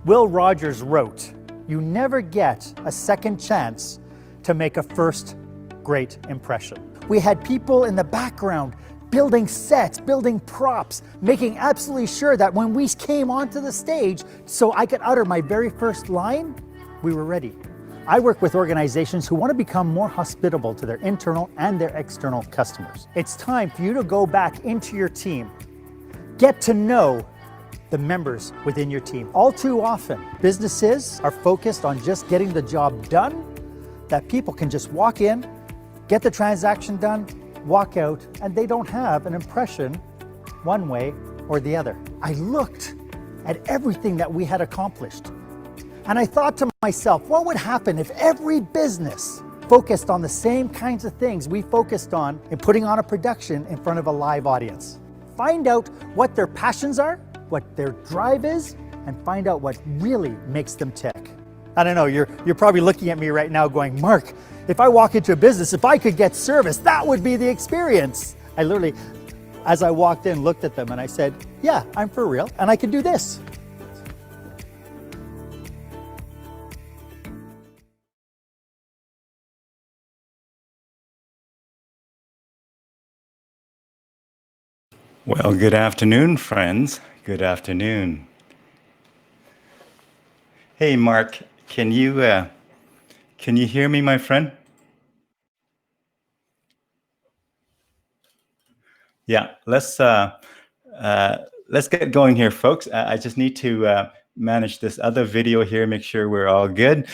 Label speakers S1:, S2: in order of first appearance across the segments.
S1: Will Rogers wrote, "You never get a second chance to make a first great impression." We had people in the background building sets, building props, making absolutely sure that when we came onto the stage so I could utter my very first line, we were ready. I work with organizations who want to become more hospitable to their internal and their external customers. It's time for you to go back into your team, get to know the members within your team. All too often, businesses are focused on just getting the job done, that people can just walk in, get the transaction done, walk out, and they don't have an impression one way or the other. I looked at everything that we had accomplished, and I thought to myself, what would happen if every business focused on the same kinds of things we focused on in putting on a production in front of a live audience? Find out what their passions are, what their drive is, and find out what really makes them tick. I don't know, you're probably looking at me right now going, Mark, if I walk into a business, if I could get service, that would be the experience. I literally, as I walked in, looked at them and I said, yeah, I'm for real, and I can do this.
S2: Well, good afternoon, friends. Good afternoon. Hey, Mark, can you hear me, my friend? Yeah, let's get going here, folks. I just need to manage this other video here, make sure we're all good.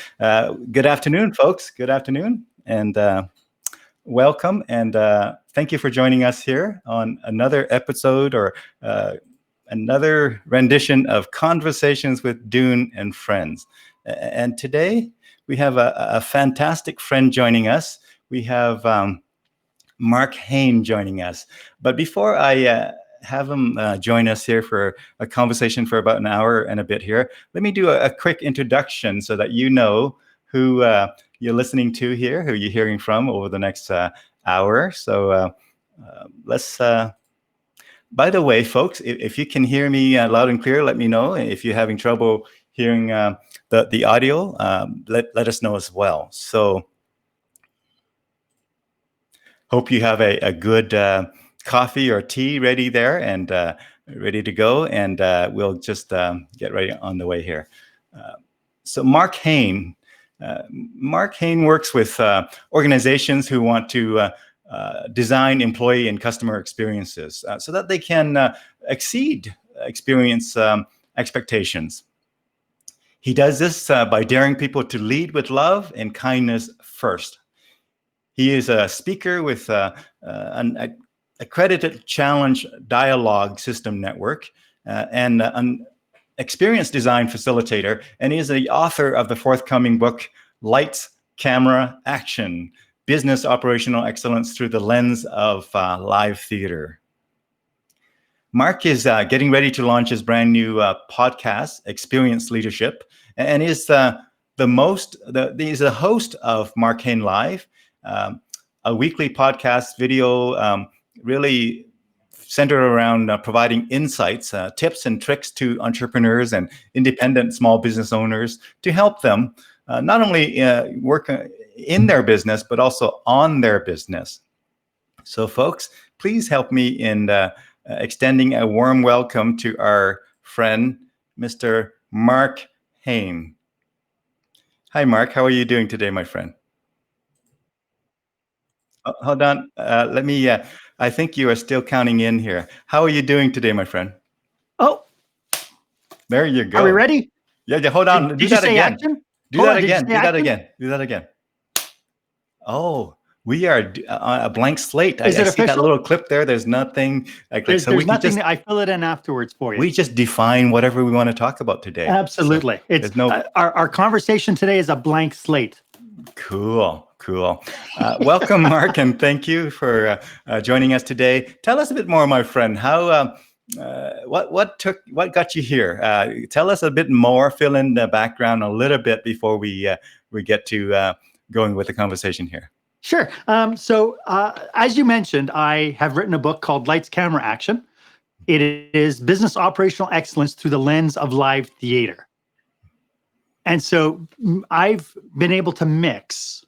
S2: Good afternoon, folks. Good afternoon, and welcome, and thank you for joining us here on another episode or another rendition of Conversations with Dune and Friends. And today we have a fantastic friend joining us. We have Marc Haine joining us. But before I have him join us here for a conversation for about an hour and a bit here, let me do a quick introduction so that you know who you're listening to here, who you're hearing from over the next hour. So let's... By the way, folks, if you can hear me loud and clear, let me know. If you're having trouble hearing the audio, let us know as well. So hope you have a good coffee or tea ready there and ready to go. And we'll just get right on the way here. So Marc Haine. Marc Haine works with organizations who want to design employee and customer experiences so that they can exceed experience expectations. He does this by daring people to lead with love and kindness first. He is a speaker with an accredited challenge dialogue system network and an experienced design facilitator, and he is the author of the forthcoming book, Lights, Camera, Action, Business Operational Excellence Through the Lens of Live Theater. Marc is getting ready to launch his brand new podcast, Experience Leadership, and is he's the host of Marc Haine Live, a weekly podcast video really centered around providing insights, tips and tricks to entrepreneurs and independent small business owners to help them not only work in their business, but also on their business. So folks, please help me in extending a warm welcome to our friend, Mr. Marc Haine. Hi, Marc. How are you doing today, my friend? Hold on. Let me, I think you are still counting in here. How are you doing today, my friend?
S1: Oh,
S2: there you go.
S1: Are we ready?
S2: Yeah, hold on.
S1: Did you say action?
S2: Do that again. Oh, we are on a blank slate.
S1: Is it
S2: I see
S1: official?
S2: that little clip there. There's nothing.
S1: There's nothing. I fill it in afterwards for you.
S2: We just define whatever we want to talk about today.
S1: Absolutely. So our conversation today is a blank slate.
S2: Cool. Welcome, Marc, and thank you for joining us today. Tell us a bit more, my friend. How what got you here? Tell us a bit more. Fill in the background a little bit before we get to going with the conversation here.
S1: Sure. So as you mentioned, I have written a book called Lights, Camera, Action. It is business operational excellence through the lens of live theater. And so I've been able to mix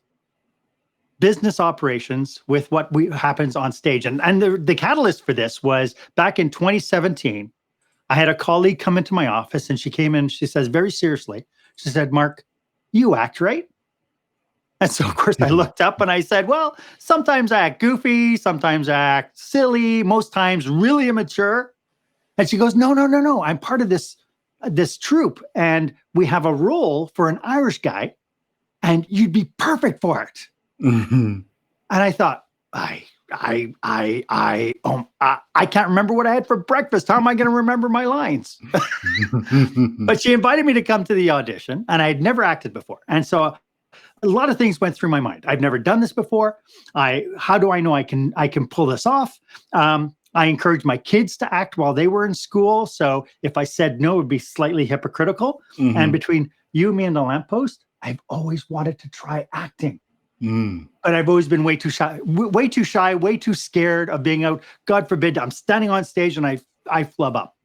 S1: business operations with what happens on stage. And the catalyst for this was back in 2017. I had a colleague come into my office, and she came in, she says, very seriously, she said, Mark, you act, right? And so, of course, I looked up and I said, well, sometimes I act goofy, sometimes I act silly, most times really immature. And she goes, no, no, no, no. I'm part of this troupe, and we have a role for an Irish guy, and you'd be perfect for it. And I thought, I can't remember what I had for breakfast. How am I going to remember my lines? But she invited me to come to the audition, and I had never acted before. And so a lot of things went through my mind. I've never done this before. How do I know I can pull this off? I encouraged my kids to act while they were in school. So if I said no, it would be slightly hypocritical. And between you, me, and the lamppost, I've always wanted to try acting. But I've always been way too shy, way too scared of being out. God forbid, I'm standing on stage and I flub up.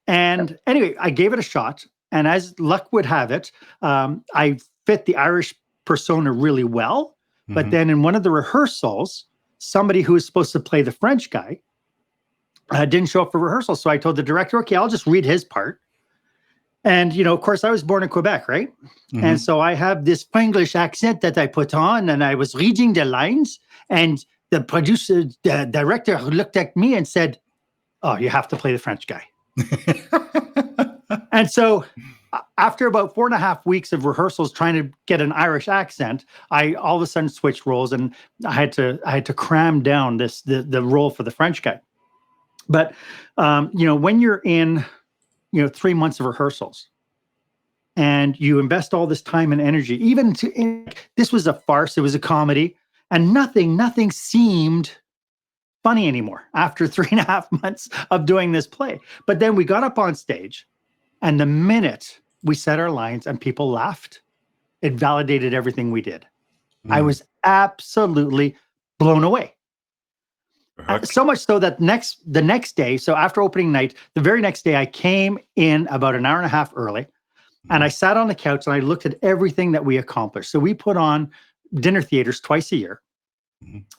S1: And anyway, I gave it a shot. And as luck would have it, I fit the Irish persona really well. But then in one of the rehearsals, somebody who was supposed to play the French guy didn't show up for rehearsal. So I told the director, okay, I'll just read his part. And, of course, I was born in Quebec, right? And so I have this English accent that I put on, and I was reading the lines, and the director looked at me and said, oh, you have to play the French guy. And so after about 4.5 weeks of rehearsals trying to get an Irish accent, I all of a sudden switched roles, and I had to cram down the role for the French guy. But, when you're in 3 months of rehearsals and you invest all this time and energy, this was a farce, it was a comedy, and nothing seemed funny anymore after 3.5 months of doing this play. But then we got up on stage, and the minute we said our lines and people laughed, it validated everything we did. I was absolutely blown away. So much so that the next day, so after opening night, the very next day, I came in about an hour and a half early, and I sat on the couch and I looked at everything that we accomplished. So we put on dinner theaters twice a year.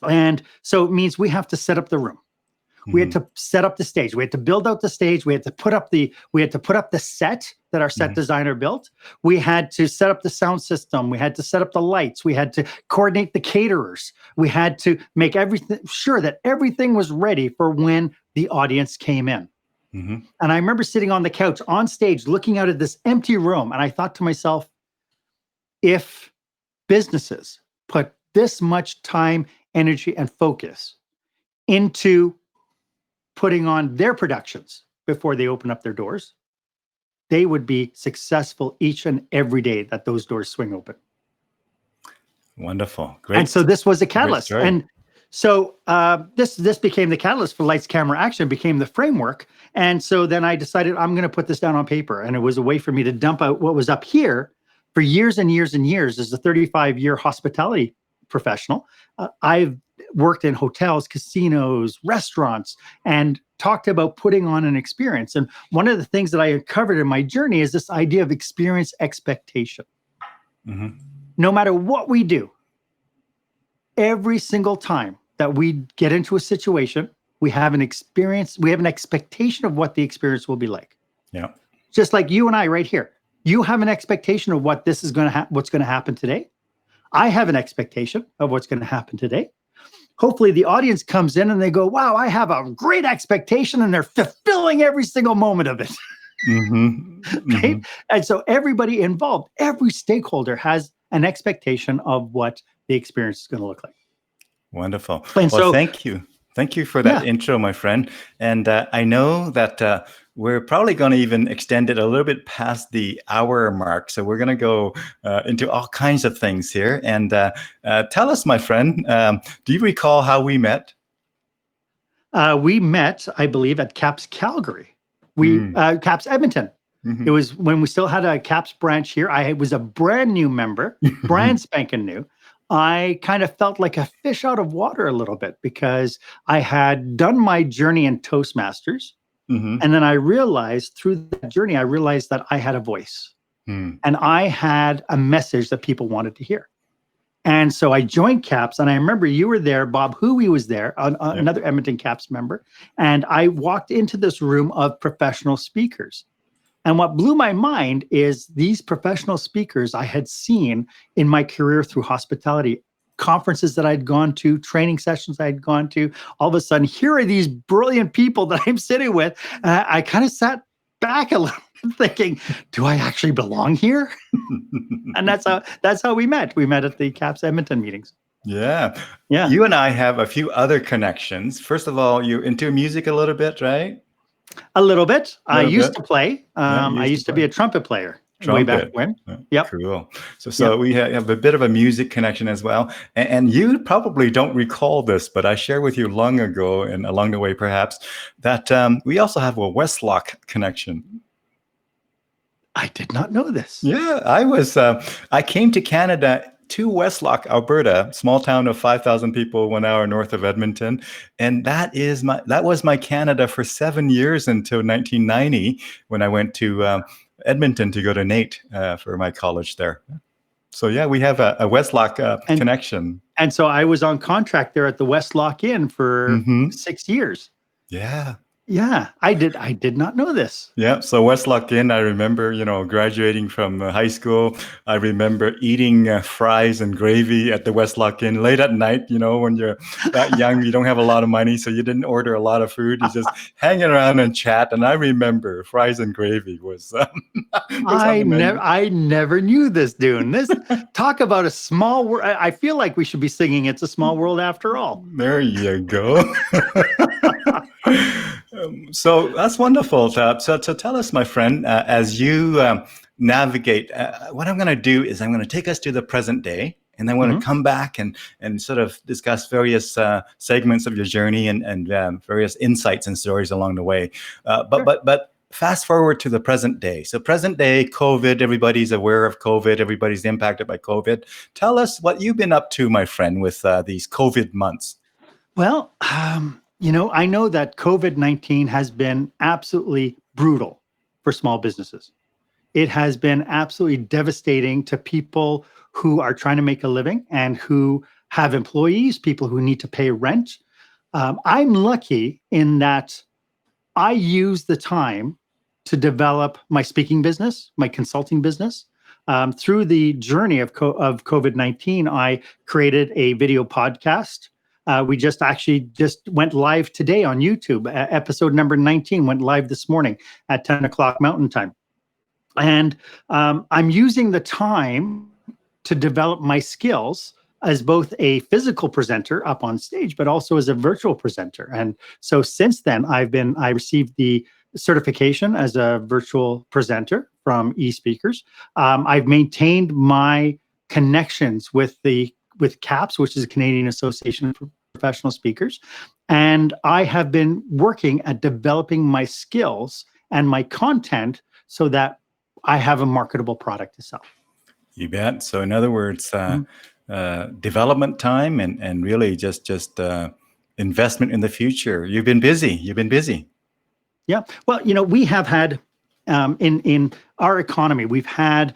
S1: And so it means we have to set up the room. We had to set up the stage. We had to build out the stage. We had to put up the set that our set designer built. We had to set up the sound system. We had to set up the lights. We had to coordinate the caterers. We had to make sure that everything was ready for when the audience came in. And I remember sitting on the couch on stage, looking out at this empty room. And I thought to myself, if businesses put this much time, energy, and focus into putting on their productions before they open up their doors, they would be successful each and every day that those doors swing open.
S2: Wonderful. Great.
S1: And so this was a catalyst. And so this became the catalyst for Lights, Camera, Action, became the framework. And so then I decided I'm going to put this down on paper. And it was a way for me to dump out what was up here for years and years and years. As a 35-year hospitality professional, I've worked in hotels, casinos, restaurants, and talked about putting on an experience. And one of the things that I uncovered in my journey is this idea of experience expectation. No matter what we do, every single time that we get into a situation, we have an experience, we have an expectation of what the experience will be like.
S2: Yeah.
S1: Just like you and I right here. You have an expectation of what this is going to what's going to happen today. I have an expectation of what's going to happen today. Hopefully the audience comes in and they go, wow, I have a great expectation, and they're fulfilling every single moment of it. Right? And so everybody involved, every stakeholder has an expectation of what the experience is going to look like.
S2: Wonderful.
S1: And
S2: well,
S1: so,
S2: thank you. Thank you for that intro, my friend. And I know that we're probably going to even extend it a little bit past the hour mark. So we're going to go into all kinds of things here. And tell us, my friend, do you recall how we met?
S1: We met, I believe, at CAPS Calgary. CAPS Edmonton. It was when we still had a CAPS branch here. I was a brand new member, brand spanking new. I kind of felt like a fish out of water a little bit because I had done my journey in Toastmasters. And then I realized through that journey, I realized that I had a voice.
S2: Hmm.
S1: And I had a message that people wanted to hear. And so I joined CAPS, and I remember you were there, Bob Huey was there,
S2: Yeah.
S1: another Edmonton CAPS member. And I walked into this room of professional speakers. And what blew my mind is these professional speakers I had seen in my career through hospitality, conferences that I'd gone to, training sessions I'd gone to. All of a sudden, here are these brilliant people that I'm sitting with. I kind of sat back a little thinking, do I actually belong here? And that's how we met. We met at the CAPS Edmonton meetings.
S2: Yeah.
S1: Yeah,
S2: You and I have a few other connections. First of all, you're into music a little bit, right?
S1: a little bit.
S2: A
S1: I
S2: little
S1: used
S2: bit.
S1: to play.
S2: Yeah, you
S1: I
S2: used to
S1: used to be
S2: play
S1: a trumpet player way back
S2: trumpet.
S1: when.
S2: Yeah,
S1: Yep.
S2: cool. So
S1: Yep.
S2: we have a bit of a music connection as well. And you probably don't recall this, but I shared with you long ago and along the way, perhaps, that we also have a Westlock connection.
S1: I did not know this.
S2: Yeah, I came to Canada to Westlock, Alberta, small town of 5,000 people, 1 hour north of Edmonton. And that was my Canada for 7 years until 1990 when I went to Edmonton to go to NAIT for my college there. So yeah, we have a Westlock connection.
S1: And so I was on contract there at the Westlock Inn for
S2: Mhm.
S1: 6 years.
S2: Yeah.
S1: Yeah, I did not know this.
S2: Yeah, so Westlock Inn, I remember, graduating from high school. I remember eating fries and gravy at the Westlock Inn late at night. When you're that young, you don't have a lot of money, so you didn't order a lot of food. You just hanging around and chat. And I remember fries and gravy was on the menu.
S1: I never knew this, Dune. This talk about a small world. I feel like we should be singing "It's a Small World" after all.
S2: There you go. So that's wonderful. So tell us, my friend, as you navigate, what I'm going to do is I'm going to take us to the present day, and then we're going to come back and sort of discuss various segments of your journey and various insights and stories along the way. But fast forward to the present day. So present day, COVID, everybody's aware of COVID. Everybody's impacted by COVID. Tell us what you've been up to, my friend, with these COVID months.
S1: Well, I know that COVID-19 has been absolutely brutal for small businesses. It has been absolutely devastating to people who are trying to make a living and who have employees, people who need to pay rent. I'm lucky in that I use the time to develop my speaking business, my consulting business. Through the journey of COVID-19, I created a video podcast. We just went live today on YouTube. Episode number 19 went live this morning at 10 o'clock Mountain Time. And I'm using the time to develop my skills as both a physical presenter up on stage, but also as a virtual presenter. And so since then, I received the certification as a virtual presenter from eSpeakers. I've maintained my connections with CAPS, which is a Canadian Association of Professional Speakers. And I have been working at developing my skills and my content so that I have a marketable product to sell.
S2: You bet. So in other words, development time and really just investment in the future. You've been busy.
S1: Yeah. Well, we have had in our economy, we've had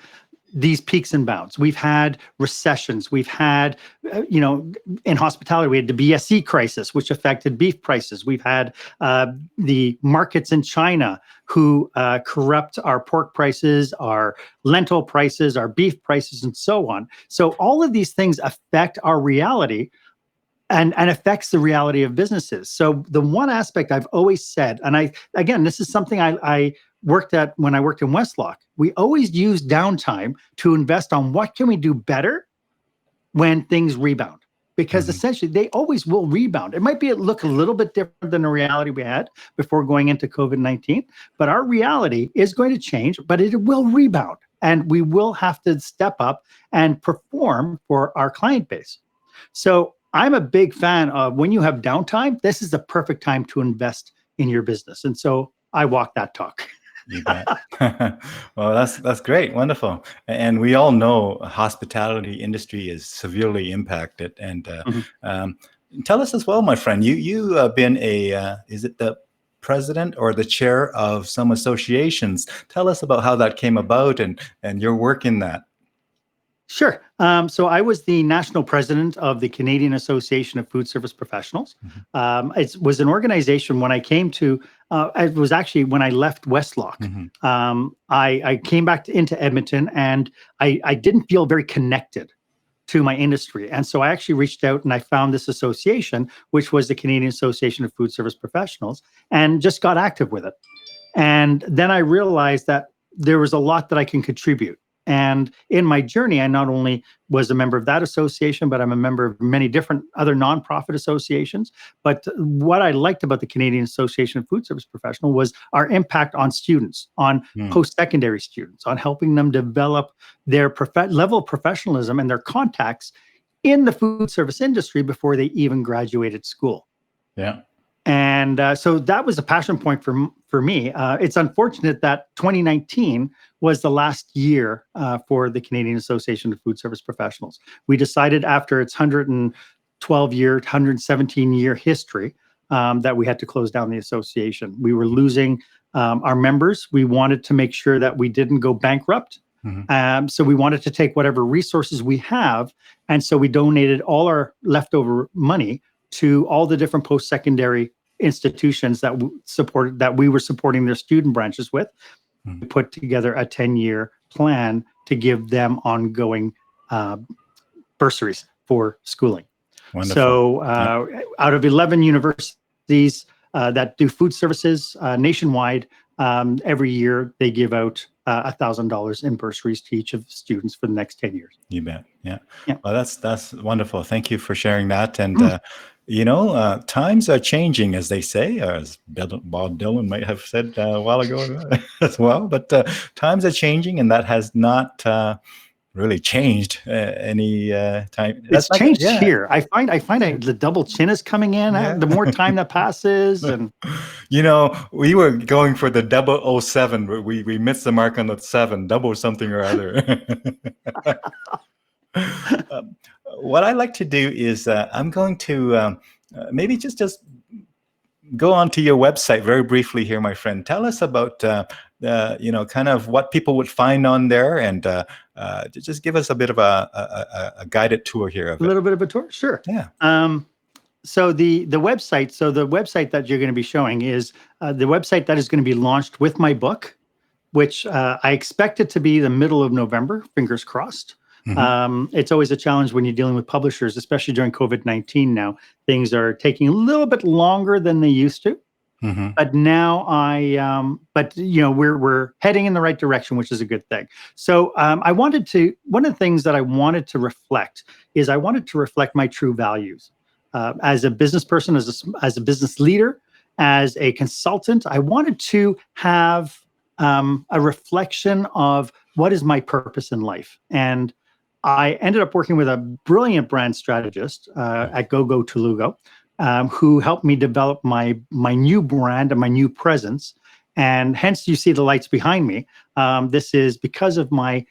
S1: these peaks and bounds. We've had recessions. We've had, in hospitality, we had the BSE crisis, which affected beef prices. We've had the markets in China who corrupt our pork prices, our lentil prices, our beef prices, and so on. So all of these things affect our reality and affects the reality of businesses. So the one aspect I've always said, and this is something I worked at when I worked in Westlock, we always use downtime to invest on what can we do better when things rebound, because essentially they always will rebound. It might look a little bit different than the reality we had before going into COVID-19, but our reality is going to change, but it will rebound, and we will have to step up and perform for our client base. So I'm a big fan of when you have downtime, this is the perfect time to invest in your business. And so I walk that talk.
S2: You bet. Well, that's great. Wonderful. And we all know hospitality industry is severely impacted. And tell us as well, my friend, you've been is it the president or the chair of some associations. Tell us about how that came about and your work in that.
S1: Sure. So I was the national president of the Canadian Association of Food Service Professionals. It was an organization when I came to, it was actually when I left Westlock. I came back into Edmonton, and I didn't feel very connected to my industry. And so I actually reached out and I found this association, which was the Canadian Association of Food Service Professionals, and just got active with it. And then I realized that there was a lot that I can contribute. And in my journey, I not only was a member of that association, but I'm a member of many different other nonprofit associations. But what I liked about the Canadian Association of Food Service Professionals was our impact on students, on post-secondary students, on helping them develop their level of professionalism and their contacts in the food service industry before they even graduated school.
S2: Yeah.
S1: And so that was a passion point for me. It's unfortunate that 2019 was the last year for the Canadian Association of Food Service Professionals. We decided after its 112-year, 117-year history that we had to close down the association. We were losing our members. We wanted to make sure that we didn't go bankrupt. So we wanted to take whatever resources we have. And so we donated all our leftover money to all the different post-secondary institutions that we were supporting their student branches with. We put together a 10-year plan to give them ongoing bursaries for schooling.
S2: Wonderful.
S1: So out of 11 universities that do food services nationwide, every year they give out $1,000 in bursaries to each of the students for the next 10 years.
S2: You bet. Yeah. Well, that's wonderful. Thank you for sharing that. And times are changing, as they say, as Bob Dylan might have said a while ago as well. But times are changing, and that has not really changed any time.
S1: It's changed here. I find the double chin is coming in. The more time that passes, and
S2: we were going for the 007, but we missed the mark on the 7, double something or other. What I like to do is I'm going to maybe just go onto your website very briefly here, my friend. Tell us about kind of what people would find on there, and just give us a bit of a guided tour here.
S1: A little bit of a tour, sure.
S2: Yeah.
S1: So the website. So the website that you're going to be showing is the website that is going to be launched with my book, which I expect it to be the middle of November. Fingers crossed. It's always a challenge when you're dealing with publishers, especially during COVID-19 now. Things are taking a little bit longer than they used to. But now we're heading in the right direction, which is a good thing. So one of the things that I wanted to reflect is I wanted to reflect my true values. As a business person, as a business leader, as a consultant, I wanted to have a reflection of what is my purpose in life. And I ended up working with a brilliant brand strategist at GoGo Tulugo, who helped me develop my new brand and my new presence. And hence you see the lights behind me. This is because of my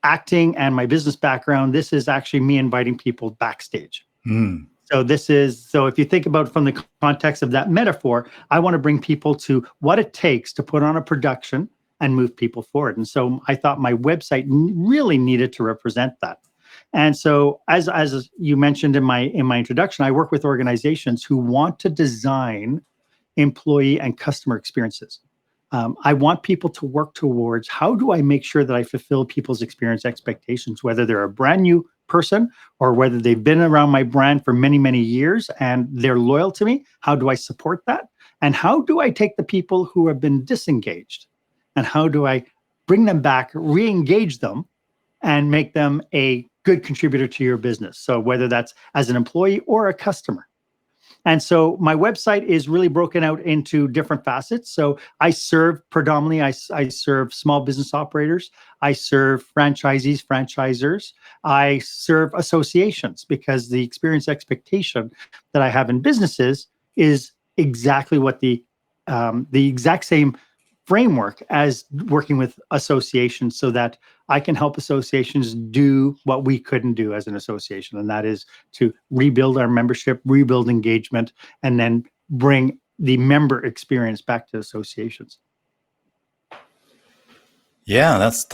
S1: acting and my business background. This is actually me inviting people backstage. So if you think about it from the context of that metaphor, I want to bring people to what it takes to put on a production and move people forward. And so I thought my website really needed to represent that. And so as you mentioned in my introduction, I work with organizations who want to design employee and customer experiences. I want people to work towards, how do I make sure that I fulfill people's experience expectations, whether they're a brand new person or whether they've been around my brand for many, many years and they're loyal to me. How do I support that? And how do I take the people who have been disengaged and how do I bring them back, re-engage them, and make them a good contributor to your business? So whether that's as an employee or a customer. And so my website is really broken out into different facets. So I serve predominantly, I serve small business operators. I serve franchisees, franchisors. I serve associations, because the experience expectation that I have in businesses is exactly what the exact same framework as working with associations, so that I can help associations do what we couldn't do as an association. And that is to rebuild our membership, rebuild engagement, and then bring the member experience back to associations.
S2: Yeah, that's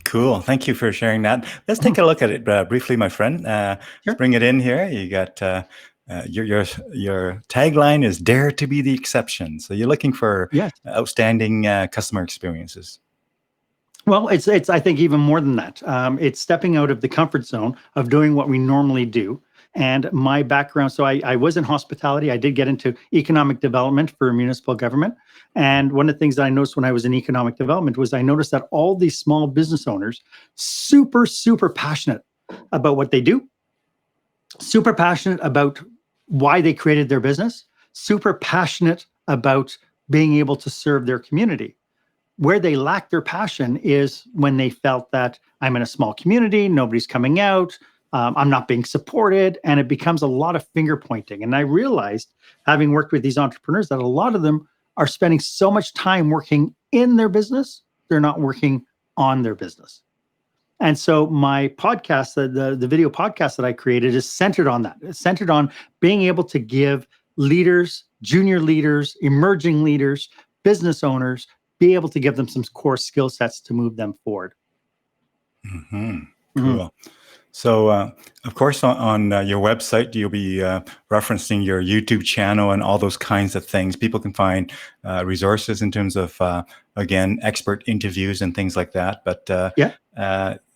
S2: cool. Thank you for sharing that. Let's take a look at it briefly, my friend. Let's
S1: Sure.
S2: bring it in here. You got your tagline is "Dare to be the exception." So you're looking for
S1: Yes.
S2: outstanding customer experiences.
S1: Well, it's I think even more than that. It's stepping out of the comfort zone of doing what we normally do. And my background, so I was in hospitality. I did get into economic development for municipal government. And one of the things that I noticed when I was in economic development was I noticed that all these small business owners, super, super passionate about what they do, super passionate about why they created their business, super passionate about being able to serve their community. Where they lack their passion is when they felt that I'm in a small community, nobody's coming out, I'm not being supported, and it becomes a lot of finger pointing. And I realized, having worked with these entrepreneurs, that a lot of them are spending so much time working in their business, they're not working on their business. And so my podcast, the video podcast that I created, is centered on that. It's centered on being able to give leaders, junior leaders, emerging leaders, business owners, be able to give them some core skill sets to move them forward.
S2: Mm-hmm. Cool. So, of course, on your website, you'll be referencing your YouTube channel and all those kinds of things. People can find resources in terms of, again, expert interviews and things like that. But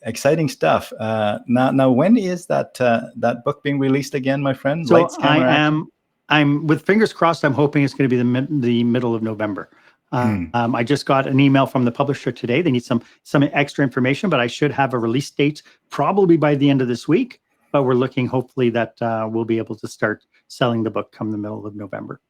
S2: exciting stuff. Now, when is that book being released again, my friend?
S1: So
S2: Lights, Camera, Action?
S1: I'm with fingers crossed. I'm hoping it's going to be the middle of November. I just got an email from the publisher today. They need some extra information, but I should have a release date probably by the end of this week. But we're looking, hopefully, that we'll be able to start selling the book come the middle of November.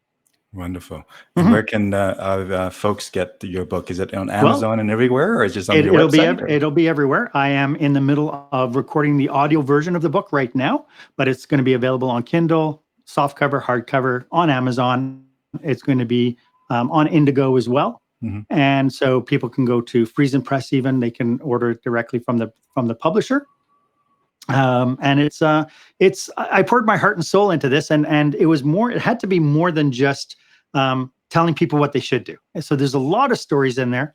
S2: Wonderful. And where can folks get your book? Is it on Amazon and everywhere, or is it just on your website?
S1: It'll be everywhere. I am in the middle of recording the audio version of the book right now, but it's going to be available on Kindle, softcover, hardcover, on Amazon. It's going to be on Indigo as well. And so people can go to Friesen Press, even they can order it directly from the publisher. And it's I poured my heart and soul into this, and it had to be more than just telling people what they should do. And so there's a lot of stories in there.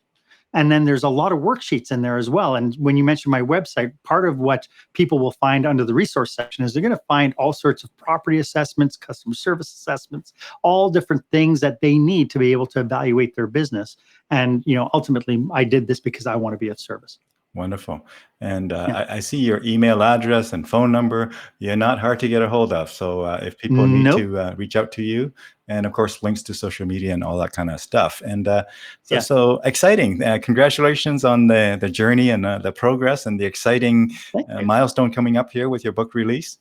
S1: And then there's a lot of worksheets in there as well. And when you mentioned my website, part of what people will find under the resource section is they're going to find all sorts of property assessments, customer service assessments, all different things that they need to be able to evaluate their business. And, ultimately, I did this because I want to be of service.
S2: Wonderful. And I see your email address and phone number. You're not hard to get a hold of. So if people need to reach out to you, and of course, links to social media and all that kind of stuff. And so exciting. Congratulations on the journey and the progress and the exciting milestone coming up here with your book release.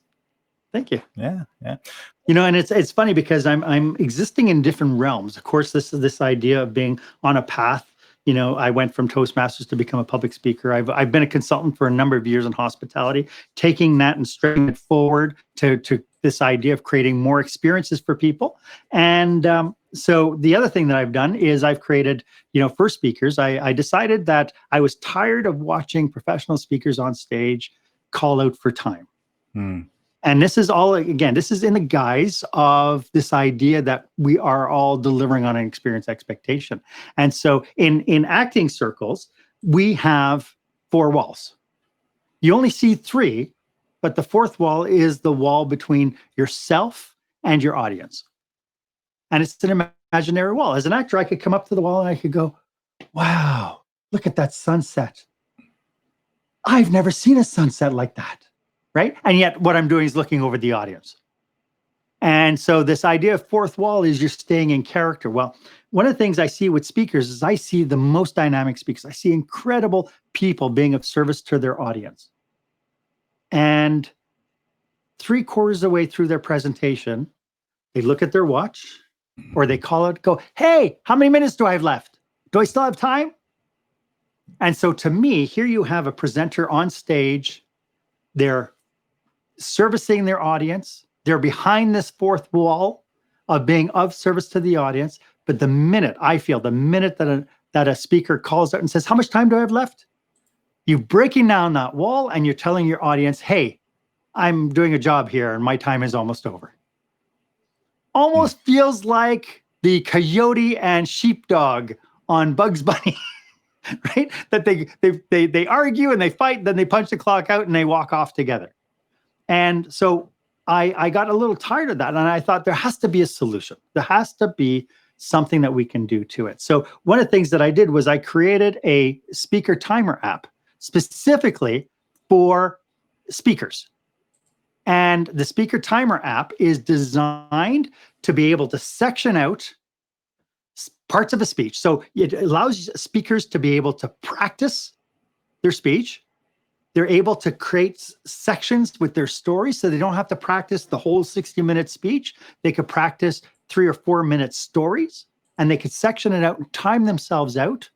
S1: Thank you.
S2: Yeah.
S1: And it's funny because I'm existing in different realms. Of course, this idea of being on a path. I went from Toastmasters to become a public speaker. I've been a consultant for a number of years in hospitality, taking that and stretching it forward to this idea of creating more experiences for people. And so the other thing that I've done is I've created, for speakers, I decided that I was tired of watching professional speakers on stage call out for time. And this is all, again, this is in the guise of this idea that we are all delivering on an experience expectation. And so in acting circles, we have 4 walls. You only see 3, but the 4th wall is the wall between yourself and your audience. And it's an imaginary wall. As an actor, I could come up to the wall and I could go, wow, look at that sunset. I've never seen a sunset like that. Right? And yet what I'm doing is looking over the audience. And so this idea of 4th wall is you're staying in character. Well, one of the things I see with speakers is I see the most dynamic speakers. I see incredible people being of service to their audience. And 3/4 of the way through their presentation, they look at their watch or they call it, go, hey, how many minutes do I have left? Do I still have time? And so to me, here you have a presenter on stage. They're servicing their audience. They're behind this 4th wall of being of service to the audience. But the minute that a speaker calls out and says, how much time do I have left? You're breaking down that wall and you're telling your audience, hey, I'm doing a job here and my time is almost over. Almost feels like the coyote and sheepdog on Bugs Bunny, right? That they argue and they fight, then they punch the clock out and they walk off together. And so I got a little tired of that, and I thought there has to be a solution. There has to be something that we can do to it. So one of the things that I did was I created a speaker timer app specifically for speakers. And the speaker timer app is designed to be able to section out parts of a speech. So it allows speakers to be able to practice their speech. They're able to create sections with their stories, so they don't have to practice the whole 60-minute speech. They could practice 3 or 4 minute stories, and they could section it out and time themselves out,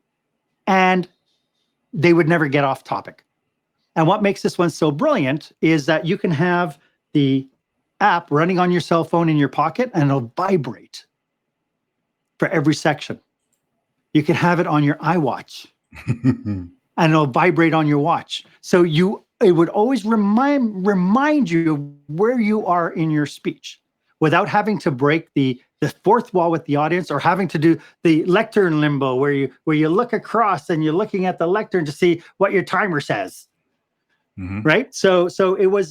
S1: and they would never get off topic. And what makes this one so brilliant is that you can have the app running on your cell phone in your pocket, and it'll vibrate for every section. You can have it on your iWatch. And it'll vibrate on your watch. So it would always remind you of where you are in your speech without having to break the fourth wall with the audience, or having to do the lectern limbo where you look across and you're looking at the lectern to see what your timer says. Mm-hmm. Right? So it was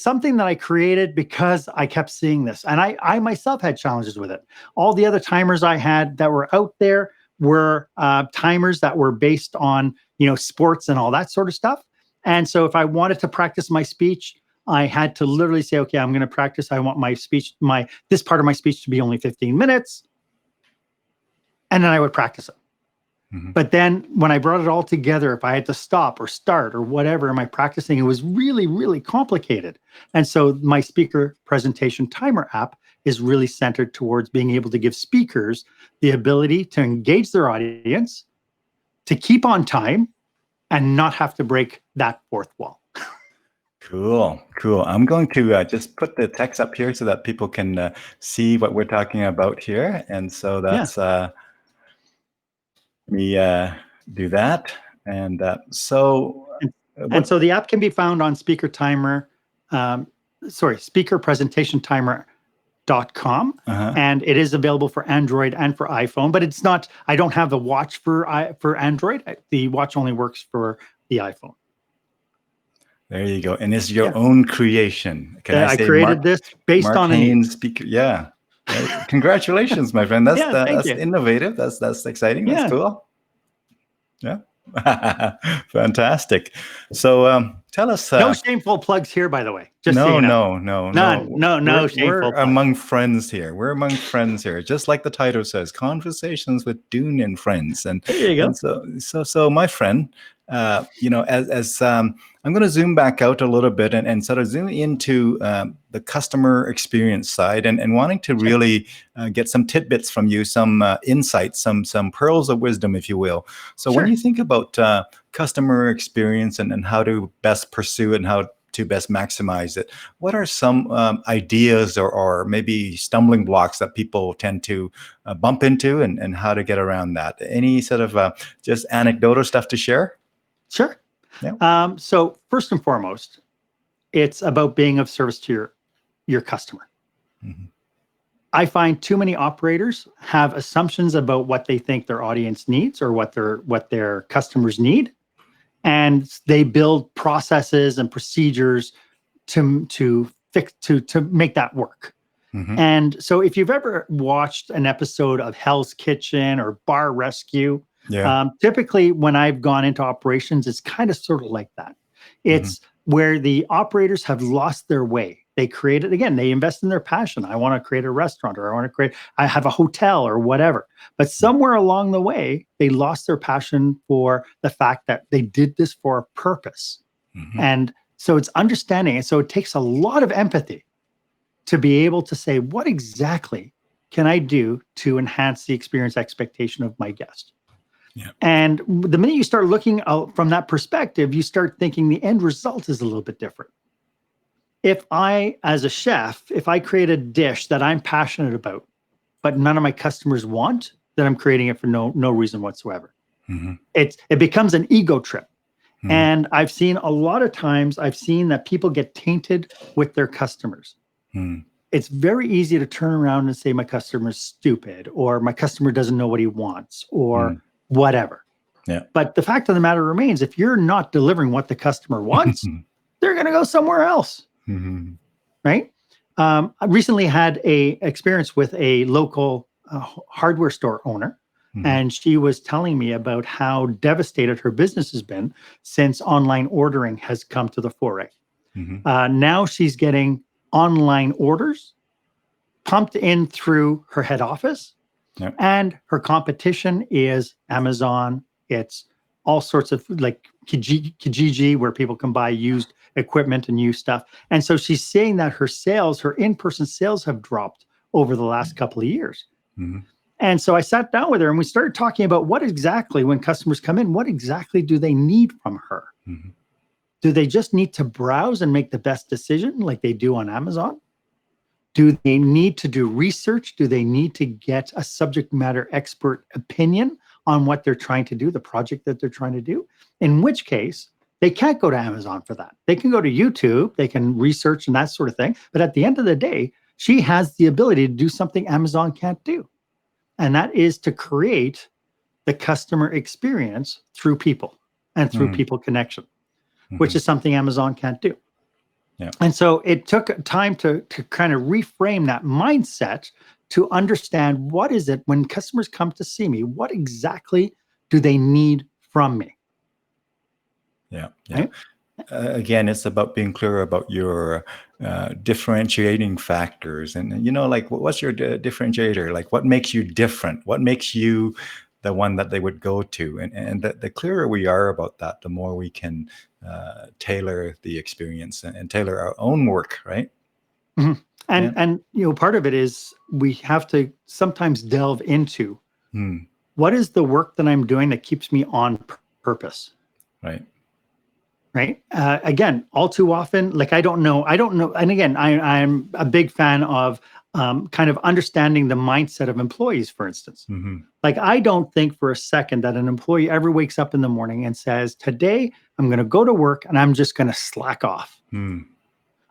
S1: something that I created because I kept seeing this. And I myself had challenges with it. All the other timers I had that were out there were timers that were based on, sports and all that sort of stuff. And so if I wanted to practice my speech, I had to literally say, okay, I'm going to practice. I want my speech, this part of my speech to be only 15 minutes. And then I would practice it. Mm-hmm. But then when I brought it all together, if I had to stop or start or whatever, am I practicing? It was really, really complicated. And so my speaker presentation timer app is really centered towards being able to give speakers the ability to engage their audience, to keep on time, and not have to break that fourth wall.
S2: Cool. I'm going to just put the text up here so that people can see what we're talking about here. And so that's, let me do that. And so
S1: the app can be found on speakerpresentationtimer.com, and it is available for Android and for iPhone, but it's not, I don't have the watch for Android. The watch only works for the iPhone.
S2: There you go. And it's your own creation.
S1: I created this based
S2: Marc
S1: on
S2: Haine speaker. Yeah. Congratulations, my friend. That's innovative. That's exciting. That's cool. Yeah. Fantastic. So tell us.
S1: No shameful plugs here, by the way. Just
S2: no
S1: shameful
S2: We're
S1: plugs.
S2: among friends here. Just like the title says, Conversations with Dune and Friends. And
S1: there you go.
S2: And so my friend, as I'm going to zoom back out a little bit and sort of zoom into the customer experience side and wanting to really get some tidbits from you, some insights, some pearls of wisdom, if you will. So when you think about customer experience and how to best pursue it and how to best maximize it, what are some ideas or maybe stumbling blocks that people tend to bump into and how to get around that? Any sort of just anecdotal stuff to share?
S1: Sure. Yeah. So first and foremost, it's about being of service to your customer. Mm-hmm. I find too many operators have assumptions about what they think their audience needs or what their customers need, and they build processes and procedures to make that work. Mm-hmm. And so if you've ever watched an episode of Hell's Kitchen or Bar Rescue, typically when I've gone into operations, it's kind of sort of like that. It's where the operators have lost their way. They create it again. They invest in their passion. I want to create a restaurant, or I have a hotel or whatever. But somewhere along the way, they lost their passion for the fact that they did this for a purpose. Mm-hmm. And so it's understanding. And so it takes a lot of empathy to be able to say, what exactly can I do to enhance the experience expectation of my guest? Yeah. And the minute you start looking from that perspective, you start thinking the end result is a little bit different. If I, as a chef, if I create a dish that I'm passionate about, but none of my customers want, then I'm creating it for no reason whatsoever. Mm-hmm. It becomes an ego trip. Mm-hmm. And a lot of times I've seen that people get tainted with their customers. Mm-hmm. it's very easy to turn around and say my customer's stupid, or my customer doesn't know what he wants, or whatever.
S2: Yeah.
S1: But the fact of the matter remains, if you're not delivering what the customer wants, they're going to go somewhere else. Right? I recently had a experience with a local hardware store owner, and she was telling me about how devastated her business has been since online ordering has come to the foray. Now she's getting online orders pumped in through her head office, and her competition is Amazon. It's all sorts of like Kijiji, where people can buy used equipment and used stuff. And so she's saying that her sales, her in-person sales, have dropped over the last couple of years. And so I sat down with her and we started talking about what exactly, when customers come in, what exactly do they need from her? Do they just need to browse and make the best decision like they do on Amazon? Do they need to do research? Do they need to get a subject matter expert opinion on what they're trying to do, the project that they're trying to do? In which case, they can't go to Amazon for that. They can go to YouTube, they can research and that sort of thing. But at the end of the day, she has the ability to do something Amazon can't do. And that is to create the customer experience through people and through people connection, which is something Amazon can't do. And so it took time to kind of reframe that mindset to understand, what is it when customers come to see me, what exactly do they need from me? Right?
S2: Again, it's about being clear about your differentiating factors, and like, what's your differentiator? Like, what makes you different? What makes you the one that they would go to? And the clearer we are about that, the more we can tailor the experience and tailor our own work, right?
S1: And part of it is we have to sometimes delve into what is the work that I'm doing that keeps me on purpose, right? Again, all too often, like I don't know. And again, I'm a big fan of kind of understanding the mindset of employees, for instance. Like, I don't think for a second that an employee ever wakes up in the morning and says, today I'm going to go to work and I'm just going to slack off.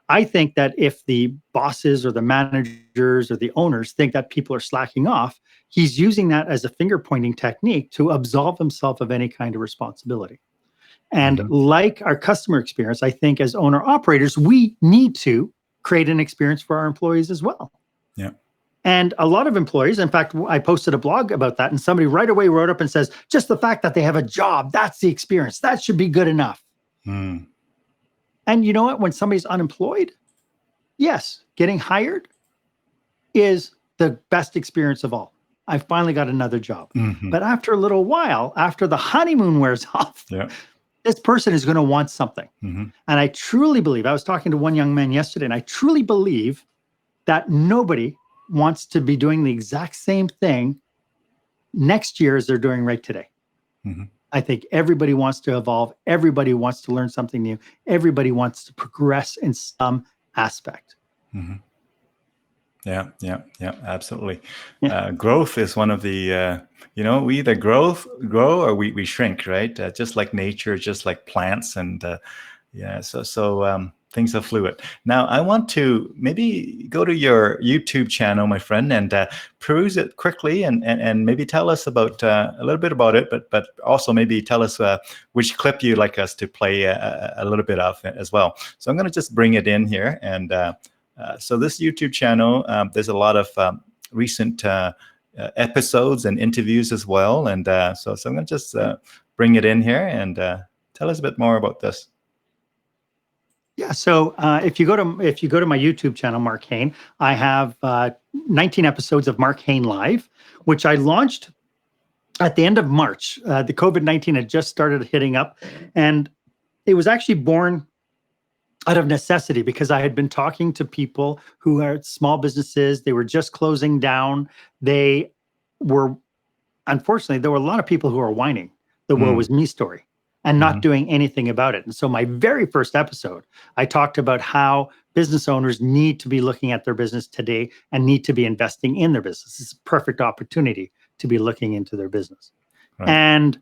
S1: I think that if the bosses or the managers or the owners think that people are slacking off, he's using that as a finger pointing technique to absolve himself of any kind of responsibility. And like our customer experience, I think as owner operators, we need to create an experience for our employees as well. And a lot of employees, in fact, I posted a blog about that, and somebody right away wrote up and says, just the fact that they have a job, that's the experience. That should be good enough. And you know what? When somebody's unemployed, yes, getting hired is the best experience of all. I finally got another job. But after a little while, after the honeymoon wears off, this person is going to want something. And I truly believe, I was talking to one young man yesterday, and I truly believe that nobody wants to be doing the exact same thing next year as they're doing right today. I think everybody wants to evolve. Everybody wants to learn something new. Everybody wants to progress in some aspect.
S2: Absolutely. Growth is one of the, we either grow or we shrink, right? Just like nature, just like plants. And so things are fluid. Now, I want to maybe go to your YouTube channel, my friend, and peruse it quickly and maybe tell us about a little bit about it, but also maybe tell us which clip you'd like us to play a little bit of as well. So I'm going to just bring it in here. And so this YouTube channel, there's a lot of recent episodes and interviews as well. And so I'm going to just bring it in here and tell us a bit more about this.
S1: Yeah. So if you go to my YouTube channel, Marc Haine, I have 19 episodes of Marc Haine Live, which I launched at the end of March. The COVID-19 had just started hitting up, and it was actually born out of necessity because I had been talking to people who had small businesses. They were just closing down. They were, unfortunately, there were a lot of people who were whining the woe was me story and not doing anything about it. And so my very first episode, I talked about how business owners need to be looking at their business today and need to be investing in their business. It's a perfect opportunity to be looking into their business. And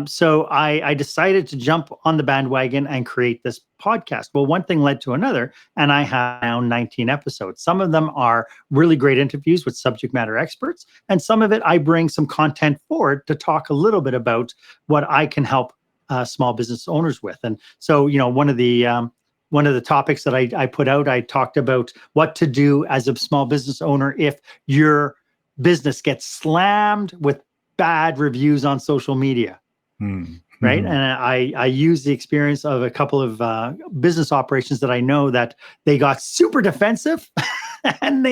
S1: So I decided to jump on the bandwagon and create this podcast. Well, one thing led to another, and I have now 19 episodes. Some of them are really great interviews with subject matter experts, and some of it I bring some content forward to talk a little bit about what I can help small business owners with. And so, one of the topics that I put out, I talked about what to do as a small business owner if your business gets slammed with bad reviews on social media. Right. And I use the experience of a couple of business operations that I know that they got super defensive and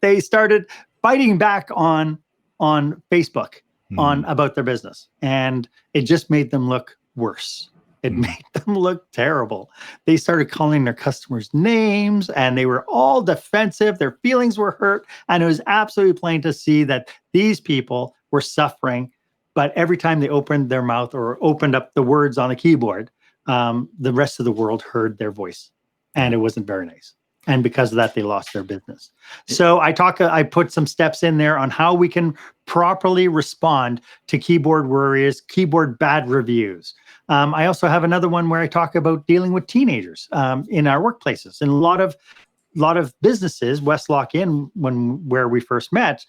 S1: they started fighting back on Facebook on about their business. And it just made them look worse. It made them look terrible. They started calling their customers names and they were all defensive. Their feelings were hurt. And it was absolutely plain to see that these people were suffering. But every time they opened their mouth or opened up the words on the keyboard, the rest of the world heard their voice, and it wasn't very nice. And because of that, they lost their business. So I put some steps in there on how we can properly respond to keyboard warriors, keyboard bad reviews. I also have another one where I talk about dealing with teenagers in our workplaces. And a lot of businesses, Westlock Inn, where we first met,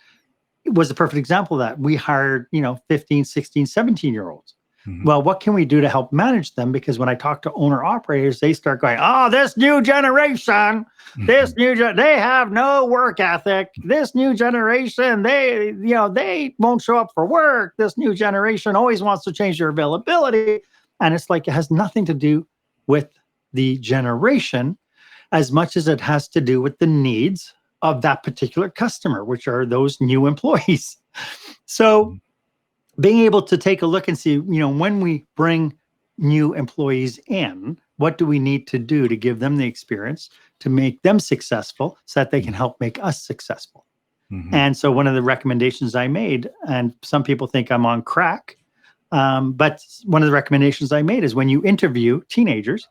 S1: was a perfect example of that. We hired, 15, 16, 17-year-olds. Well, what can we do to help manage them? Because when I talk to owner operators, they start going, oh, this new generation, they have no work ethic. This new generation, they won't show up for work. This new generation always wants to change their availability. And it's like, it has nothing to do with the generation as much as it has to do with the needs of that particular customer, which are those new employees. So being able to take a look and see, when we bring new employees in, what do we need to do to give them the experience to make them successful so that they can help make us successful? And so one of the recommendations I made, and some people think I'm on crack, but one of the recommendations I made is when you interview teenagers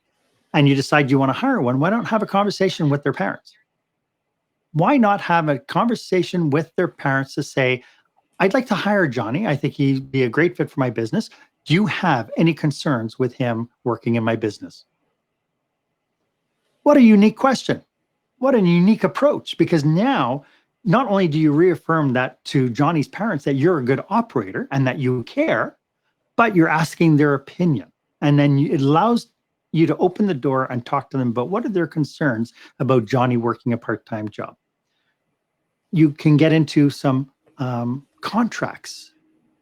S1: and you decide you want to hire one, why don't have a conversation with their parents? Why not have a conversation with their parents to say, I'd like to hire Johnny. I think he'd be a great fit for my business. Do you have any concerns with him working in my business? What a unique question. What a unique approach, because now not only do you reaffirm that to Johnny's parents that you're a good operator and that you care, but you're asking their opinion. And then it allows you to open the door and talk to them about what are their concerns about Johnny working a part-time job. You can get into some contracts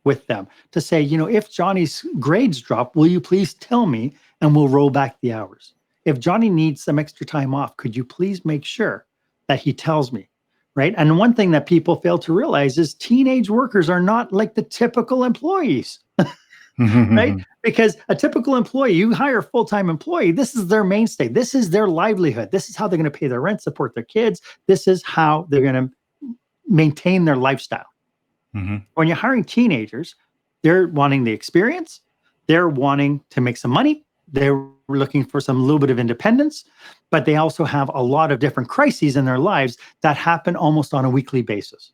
S1: with them to say, if Johnny's grades drop, will you please tell me and we'll roll back the hours? If Johnny needs some extra time off, could you please make sure that he tells me, right? And one thing that people fail to realize is teenage workers are not like the typical employees, right? Because a typical employee, you hire a full-time employee, this is their mainstay. This is their livelihood. This is how they're going to pay their rent, support their kids. This is how they're going to maintain their lifestyle. When you're hiring teenagers, they're wanting the experience, they're wanting to make some money, they're looking for some little bit of independence, but they also have a lot of different crises in their lives that happen almost on a weekly basis.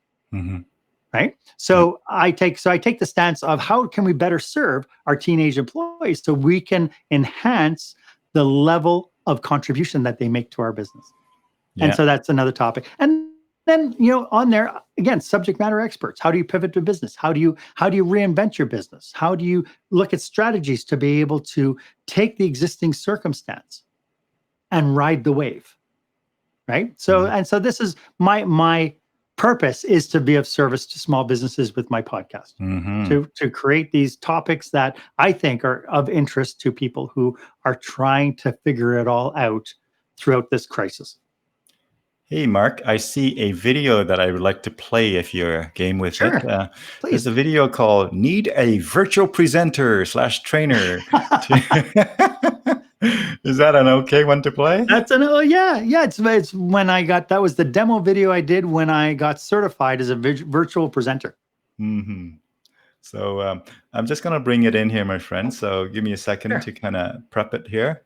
S1: Right? So I take the stance of how can we better serve our teenage employees so we can enhance the level of contribution that they make to our business. And so that's another topic. And then, on there, again, subject matter experts. How do you pivot to business? How do you reinvent your business? How do you look at strategies to be able to take the existing circumstance and ride the wave? Right? So, and so this is my purpose is to be of service to small businesses with my podcast, to create these topics that I think are of interest to people who are trying to figure it all out throughout this crisis.
S2: Hey, Mark, I see a video that I would like to play if you're game with it. There's a video called Need a Virtual Presenter / Trainer. Is that an okay one to play?
S1: That's it's when that was the demo video I did when I got certified as a virtual presenter.
S2: So I'm just going to bring it in here, my friend. So give me a second to kind of prep it here.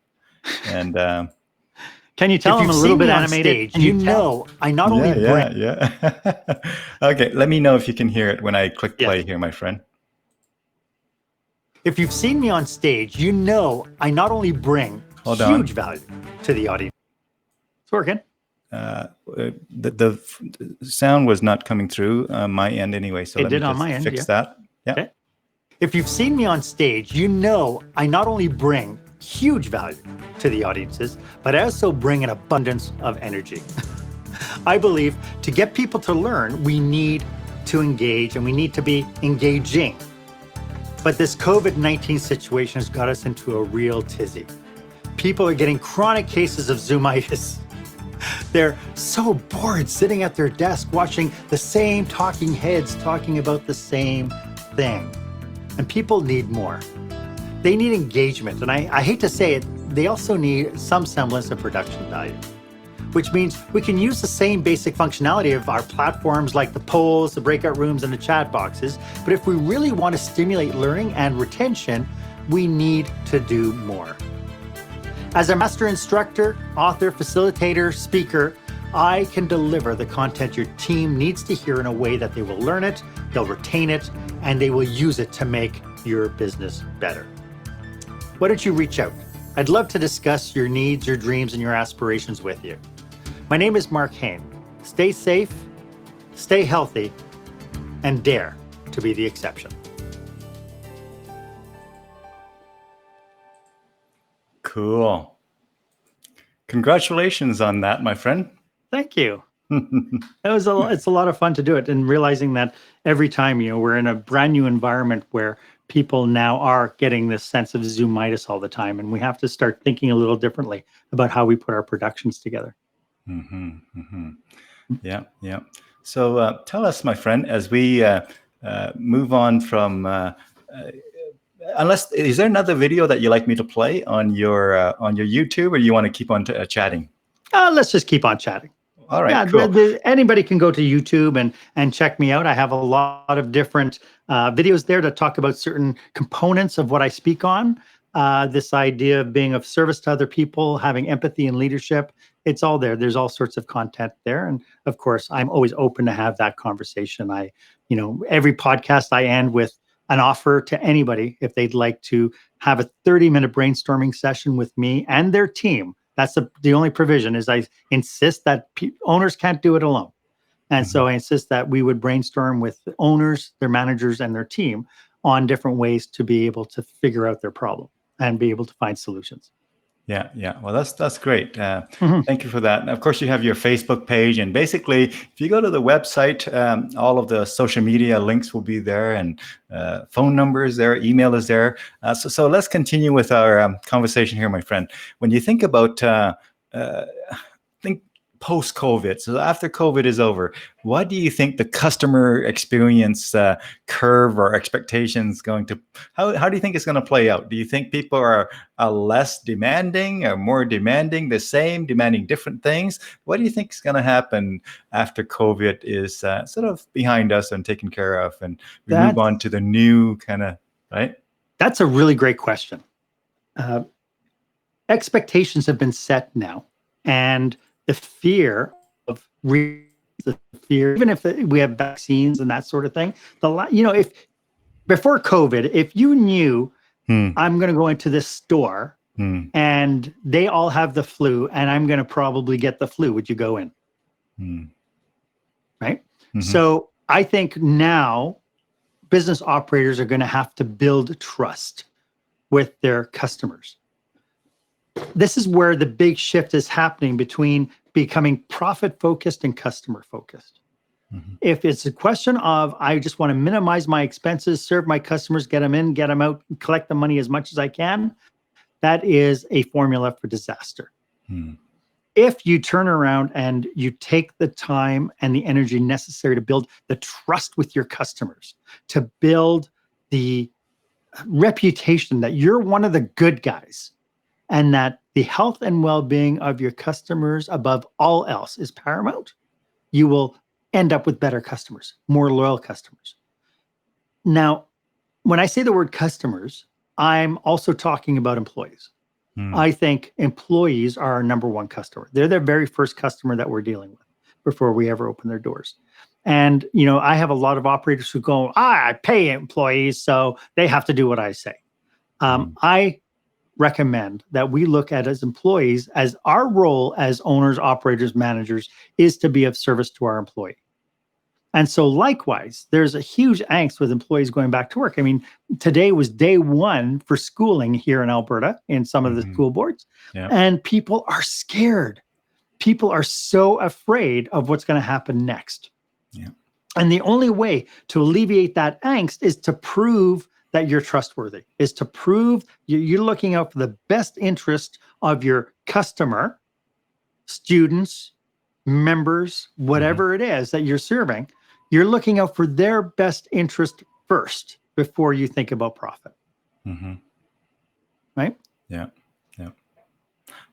S2: And
S1: can you tell I'm a little bit animated?
S2: Stage,
S1: I not only bring...
S2: Okay, let me know if you can hear it when I click play here, my friend.
S1: If you've seen me on stage, you know I not only bring huge value to the audience. It's working.
S2: The sound was not coming through on my end anyway, so let me just fix that. Yeah.
S1: Okay. If you've seen me on stage, you know I not only bring huge value to the audiences, but I also bring an abundance of energy. I believe to get people to learn, we need to engage and we need to be engaging. But this COVID-19 situation has got us into a real tizzy. People are getting chronic cases of Zoomitis. They're so bored sitting at their desk watching the same talking heads talking about the same thing. And people need more. They need engagement. And I hate to say it, they also need some semblance of production value, which means we can use the same basic functionality of our platforms like the polls, the breakout rooms, and the chat boxes. But if we really want to stimulate learning and retention, we need to do more. As a master instructor, author, facilitator, speaker, I can deliver the content your team needs to hear in a way that they will learn it, they'll retain it, and they will use it to make your business better. Why don't you reach out? I'd love to discuss your needs, your dreams, and your aspirations with you. My name is Marc Haine. Stay safe, stay healthy, and dare to be the exception.
S2: Cool. Congratulations on that, my friend.
S1: Thank you. It's a lot of fun to do it, and realizing that every time, we're in a brand new environment where people now are getting this sense of Zoomitis all the time, and we have to start thinking a little differently about how we put our productions together.
S2: Yeah. So tell us, my friend, as we move on from is there another video that you like me to play on your YouTube, or you want to keep on chatting?
S1: Let's just keep on chatting.
S2: All right,
S1: yeah,
S2: cool.
S1: Anybody can go to YouTube and check me out. I have a lot of different videos there to talk about certain components of what I speak on. This idea of being of service to other people, having empathy and leadership, it's all there. There's all sorts of content there. And of course, I'm always open to have that conversation. Every podcast I end with an offer to anybody if they'd like to have a 30-minute brainstorming session with me and their team. That's the only provision is I insist that owners can't do it alone. And so I insist that we would brainstorm with the owners, their managers, and their team on different ways to be able to figure out their problem and be able to find solutions.
S2: Yeah. Well, that's great. Thank you for that. And of course, you have your Facebook page, and basically, if you go to the website, all of the social media links will be there, and phone number is there, email is there. So let's continue with our conversation here, my friend. When you think about post-COVID, so after COVID is over, what do you think the customer experience curve or expectations how do you think it's going to play out? Do you think people are less demanding or more demanding, the same, demanding different things? What do you think is going to happen after COVID is sort of behind us and taken care of, and we move on to the new kind of, right?
S1: That's a really great question. Expectations have been set now, and the fear of even if we have vaccines and that sort of thing, if before COVID, if you knew I'm going to go into this store and they all have the flu and I'm going to probably get the flu, would you go in? Right? So I think now business operators are going to have to build trust with their customers. This is where the big shift is happening between becoming profit-focused and customer-focused. If it's a question of, I just want to minimize my expenses, serve my customers, get them in, get them out, collect the money as much as I can, that is a formula for disaster. If you turn around and you take the time and the energy necessary to build the trust with your customers, to build the reputation that you're one of the good guys, and that the health and well-being of your customers above all else is paramount, you will end up with better customers, more loyal customers. Now, when I say the word customers, I'm also talking about employees. I think employees are our number one customer. They're the very first customer that we're dealing with before we ever open their doors. And, I have a lot of operators who go, I pay employees, so they have to do what I say. I recommend that we look at as employees, as our role as owners, operators, managers is to be of service to our employee. And so likewise, there's a huge angst with employees going back to work. I mean, today was day one for schooling here in Alberta in some of the school boards,
S2: Yeah.
S1: and people are scared. People are so afraid of what's going to happen next.
S2: Yeah.
S1: And the only way to alleviate that angst is to prove that you're trustworthy, is to prove you're looking out for the best interest of your customer, students, members, whatever it is that you're serving. You're looking out for their best interest first before you think about profit. Right?
S2: Yeah. Yeah.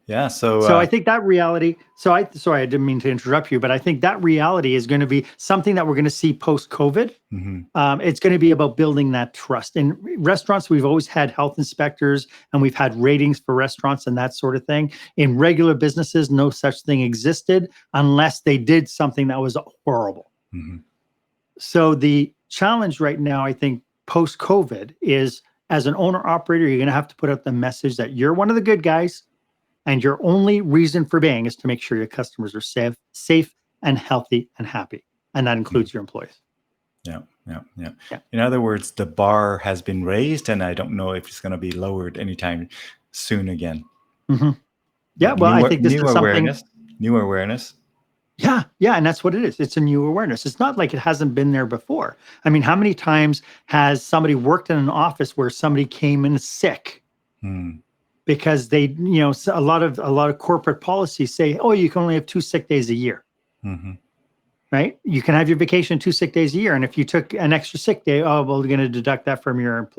S2: Yeah. So
S1: I think that reality, sorry, I didn't mean to interrupt you, but I think that reality is going to be something that we're going to see post-COVID. It's going to be about building that trust. In restaurants, we've always had health inspectors and we've had ratings for restaurants and that sort of thing. In regular businesses, no such thing existed unless they did something that was horrible. So the challenge right now, I think, post-COVID is, as an owner-operator, you're going to have to put out the message that you're one of the good guys, and your only reason for being is to make sure your customers are safe and healthy and happy. And that includes your employees.
S2: Yeah. In other words, the bar has been raised, and I don't know if it's going to be lowered anytime soon again.
S1: Yeah, well, I think this is
S2: new awareness.
S1: Yeah, and that's what it is. It's a new awareness. It's not like it hasn't been there before. I mean, how many times has somebody worked in an office where somebody came in sick? Because they, a lot of corporate policies say, oh, you can only have 2 sick days a year. Right? You can have your vacation 2 sick days a year, and if you took an extra sick day, oh, well, we're going to deduct that from your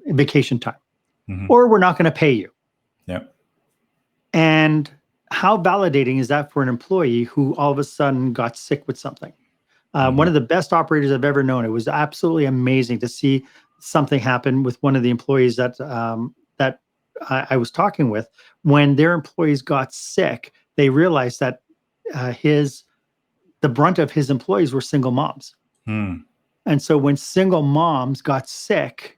S1: vacation time, or we're not going to pay you. And how validating is that for an employee who all of a sudden got sick with something? One of the best operators I've ever known. It was absolutely amazing to see something happen with one of the employees that I was talking with. When their employees got sick, they realized that the brunt of his employees were single moms. And so when single moms got sick,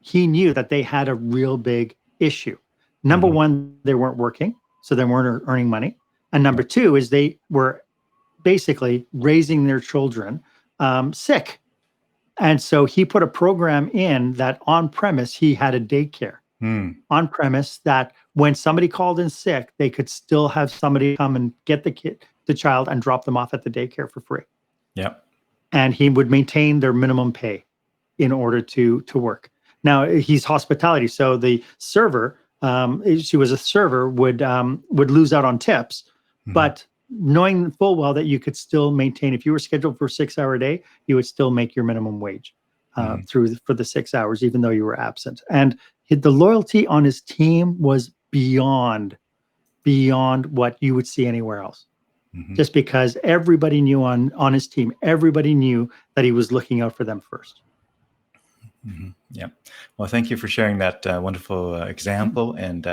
S1: he knew that they had a real big issue. Number one, they weren't working, so they weren't earning money. And number two is they were basically raising their children sick. And so he put a program in that on premise, he had a daycare on premise, that when somebody called in sick, they could still have somebody come and get the child and drop them off at the daycare for free. And he would maintain their minimum pay in order to work. Now he's hospitality. So the server, she was a server, would lose out on tips, but knowing full well that you could still maintain, if you were scheduled for a 6-hour day, you would still make your minimum wage for the 6 hours, even though you were absent. And the loyalty on his team was beyond what you would see anywhere else. Just because everybody knew on his team, everybody knew that he was looking out for them first.
S2: Yeah. Well, thank you for sharing that wonderful example. And,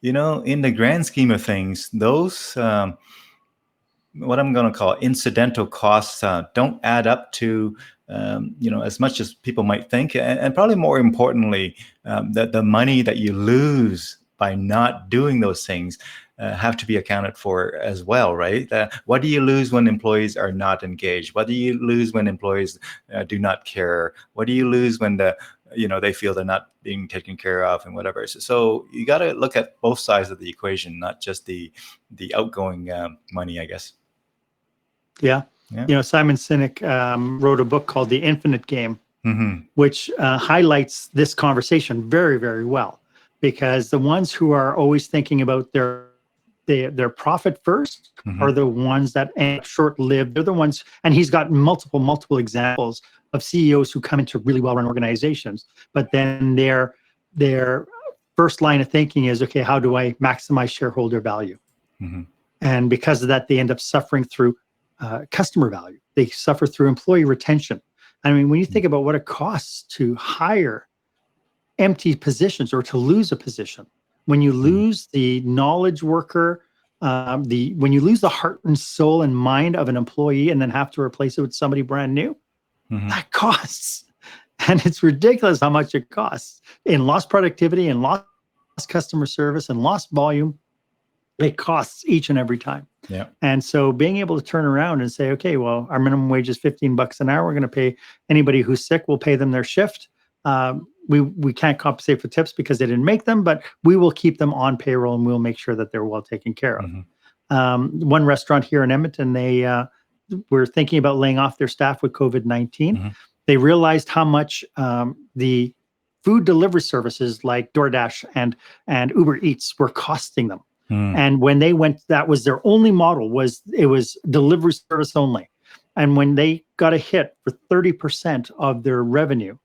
S2: in the grand scheme of things, those, what I'm going to call incidental costs, don't add up to, as much as people might think. And probably more importantly, that the money that you lose by not doing those things have to be accounted for as well, right? What do you lose when employees are not engaged? What do you lose when employees do not care? What do you lose when they feel they're not being taken care of and whatever? So you got to look at both sides of the equation, not just the outgoing money, I guess.
S1: Yeah. Simon Sinek wrote a book called The Infinite Game, which highlights this conversation very, very well, because the ones who are always thinking about their profit first are the ones that end up short-lived. They're the ones, and he's got multiple examples of CEOs who come into really well-run organizations, but then their first line of thinking is, okay, how do I maximize shareholder value? And because of that, they end up suffering through customer value. They suffer through employee retention. I mean, when you think about what it costs to hire empty positions or to lose a position, when you lose the knowledge worker, when you lose the heart and soul and mind of an employee and then have to replace it with somebody brand new, that costs. And it's ridiculous how much it costs in lost productivity and lost customer service and lost volume. It costs each and every time.
S2: Yeah.
S1: And so being able to turn around and say, okay, well, our minimum wage is $15 an hour. We're going to pay anybody who's sick, we'll pay them their shift. We can't compensate for tips because they didn't make them, but we will keep them on payroll and we'll make sure that they're well taken care of. One restaurant here in Edmonton, they were thinking about laying off their staff with COVID-19. They realized how much the food delivery services like DoorDash and Uber Eats were costing them. And when they went, that was their only model, it was delivery service only. And when they got a hit for 30% of their revenue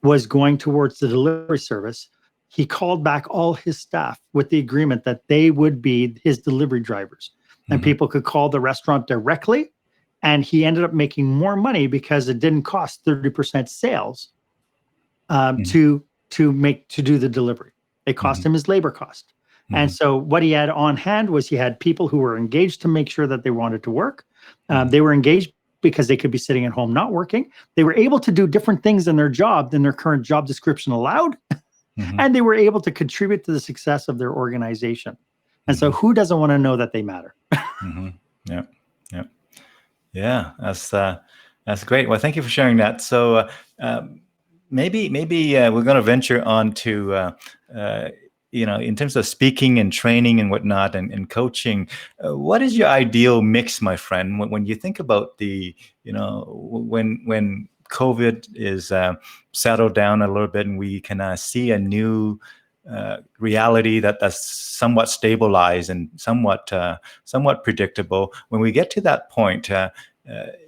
S1: was going towards the delivery service, he called back all his staff with the agreement that they would be his delivery drivers. And people could call the restaurant directly. And he ended up making more money because it didn't cost 30% sales to do the delivery. It cost him his labor cost. And so what he had on hand was he had people who were engaged to make sure that they wanted to work. They were engaged because they could be sitting at home not working. They were able to do different things in their job than their current job description allowed. And they were able to contribute to the success of their organization. And so who doesn't want to know that they matter?
S2: Yeah, that's great. Well, thank you for sharing that. So maybe we're going to venture on to in terms of speaking and training and whatnot and coaching. What is your ideal mix, my friend, when you think about when COVID is settled down a little bit and we can see a new reality that's somewhat stabilized and somewhat predictable. When we get to that point,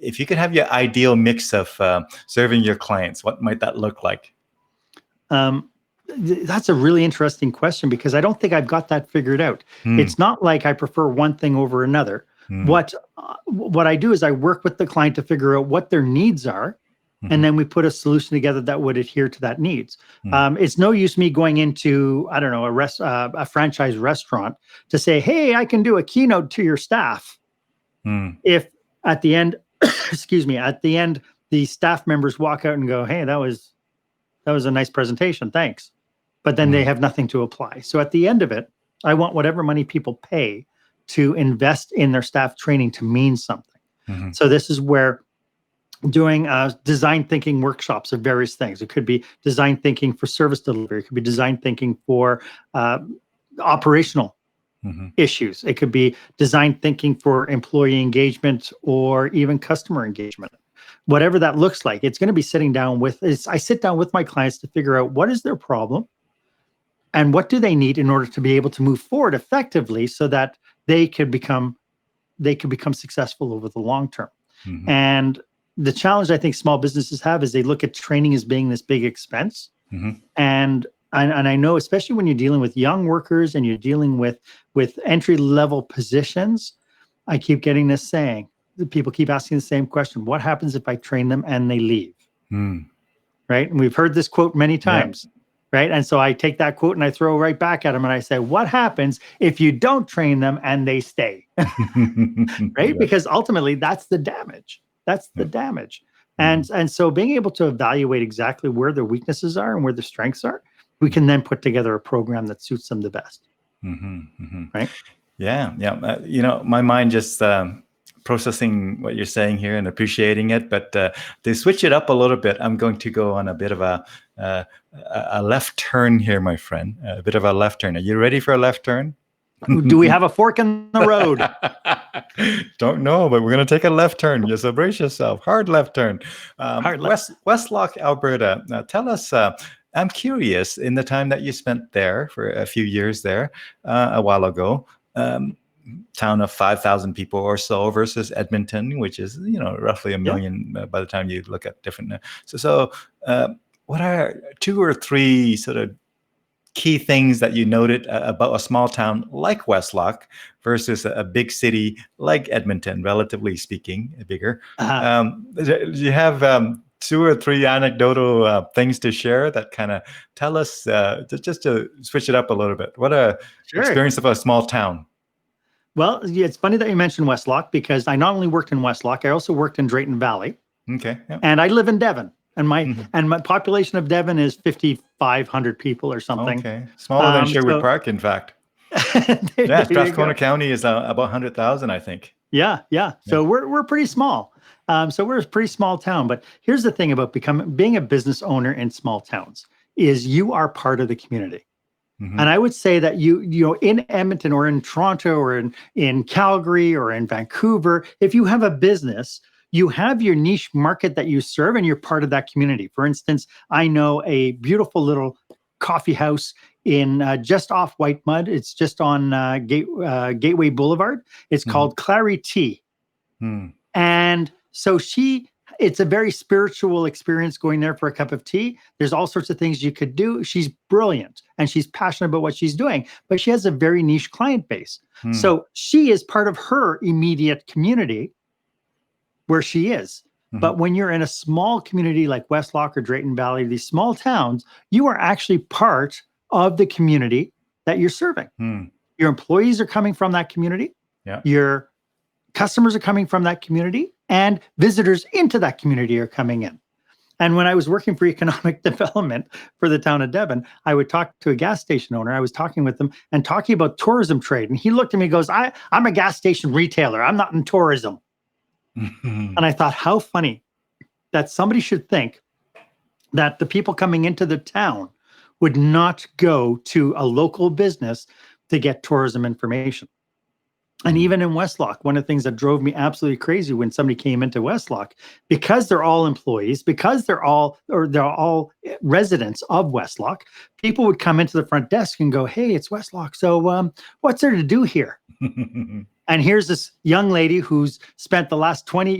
S2: if you could have your ideal mix of serving your clients, what might that look like?
S1: That's a really interesting question because I don't think I've got that figured out. It's not like I prefer one thing over another. What I do is I work with the client to figure out what their needs are. And then we put a solution together that would adhere to that needs. It's no use me going into, I don't know, a franchise restaurant to say, hey, I can do a keynote to your staff. If at the end, the staff members walk out and go, hey, that was a nice presentation, thanks. But then they have nothing to apply. So at the end of it, I want whatever money people pay to invest in their staff training to mean something. So this is where doing design thinking workshops of various things. It could be design thinking for service delivery. It could be design thinking for operational issues. It could be design thinking for employee engagement or even customer engagement. Whatever that looks like, it's going to be sitting down I sit down with my clients to figure out what is their problem and what do they need in order to be able to move forward effectively so that they could become successful over the long term. And the challenge I think small businesses have is they look at training as being this big expense. And I know, especially when you're dealing with young workers and you're dealing with entry-level positions, I keep getting this saying, people keep asking the same question: what happens if I train them and they leave? Right? And we've heard this quote many times, right? And so I take that quote and I throw it right back at them and I say, what happens if you don't train them and they stay? Right? Because ultimately that's the damage. That's the damage. And so being able to evaluate exactly where their weaknesses are and where their strengths are, we can then put together a program that suits them the best. Right?
S2: Yeah. My mind just processing what you're saying here and appreciating it. But to switch it up a little bit, I'm going to go on a bit of a left turn here, my friend. A bit of a left turn. Are you ready for a left turn?
S1: Do we have a fork in the road?
S2: Don't know, but we're going to take a left turn. So brace yourself. Hard left turn. Westlock, Alberta. Tell us, I'm curious, in the time that you spent there for a few years there, a while ago, town of 5,000 people or so versus Edmonton, which is, roughly 1 million by the time you look at different. So what are 2 or 3 sort of key things that you noted about a small town like Westlock versus a big city like Edmonton, relatively speaking, bigger? Do you have 2 or 3 anecdotal things to share that kind of tell us, just to switch it up a little bit? What a experience of a small town.
S1: Well, it's funny that you mentioned Westlock because I not only worked in Westlock, I also worked in Drayton Valley.
S2: Okay. Yeah.
S1: And I live in Devon. And my population of Devon is 5,500 people or something.
S2: Okay, smaller than Sherwood
S1: so-
S2: Park, in fact.
S1: there
S2: Yeah,
S1: you
S2: Strathcona
S1: go.
S2: County is about 100,000, I think.
S1: Yeah. So we're pretty small. So we're a pretty small town. But here's the thing about being a business owner in small towns is you are part of the community.
S2: Mhm.
S1: And I would say that you know, in Edmonton or in Toronto or in Calgary or in Vancouver, if you have a business, you have your niche market that you serve and you're part of that community. For instance, I know a beautiful little coffee house in just off White Mud. It's just on Gateway Boulevard. It's called Clary Tea.
S2: Hmm.
S1: And so it's a very spiritual experience going there for a cup of tea. There's all sorts of things you could do. She's brilliant and she's passionate about what she's doing, but she has a very niche client base.
S2: Hmm.
S1: So she is part of her immediate community where she is.
S2: Mhm.
S1: But when you're in a small community like Westlock or Drayton Valley, these small towns, you are actually part of the community that you're serving.
S2: Hmm.
S1: Your employees are coming from that community.
S2: Yeah.
S1: Your customers are coming from that community, and visitors into that community are coming in. And when I was working for economic development for the town of Devon, I would talk to a gas station owner. I was talking with them and talking about tourism trade. And he looked at me and goes, I'm a gas station retailer. I'm not in tourism. And I thought, how funny that somebody should think that the people coming into the town would not go to a local business to get tourism information. And even in Westlock, one of the things that drove me absolutely crazy when somebody came into Westlock, because they're all employees, because they're all residents of Westlock, people would come into the front desk and go, "Hey, it's Westlock. So what's there to do here?" And here's this young lady who's spent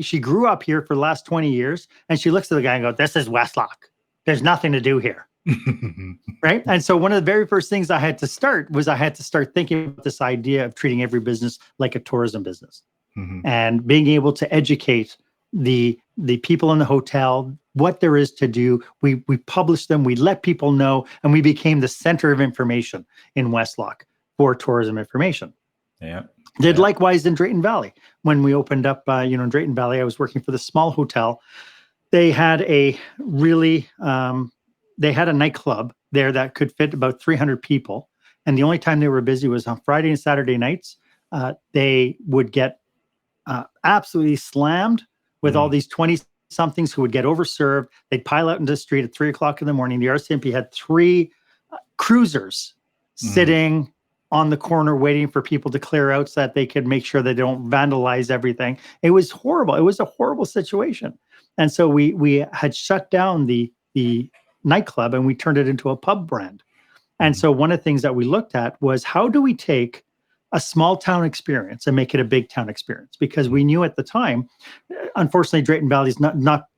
S1: she grew up here for the last 20 years. And she looks at the guy and goes, "This is Westlock. There's nothing to do here." Right. And so one of the very first things I had to start thinking about this idea of treating every business like a tourism business and being able to educate the people in the hotel what there is to do. We published them, we let people know, and we became the center of information in Westlock for tourism information.
S2: Yeah.
S1: Did likewise in Drayton Valley. When we opened up, in Drayton Valley, I was working for the small hotel. They had a nightclub there that could fit about 300 people. And the only time they were busy was on Friday and Saturday nights. They would get absolutely slammed with all these 20-somethings who would get overserved. They'd pile out into the street at 3 o'clock in the morning. The RCMP had 3 cruisers sitting on the corner waiting for people to clear out so that they could make sure they don't vandalize everything. It was horrible. It was a horrible situation. And so we had shut down the nightclub and we turned it into a pub brand. And so one of the things that we looked at was, how do we take a small town experience and make it a big town experience? Because we knew at the time, unfortunately, Drayton Valley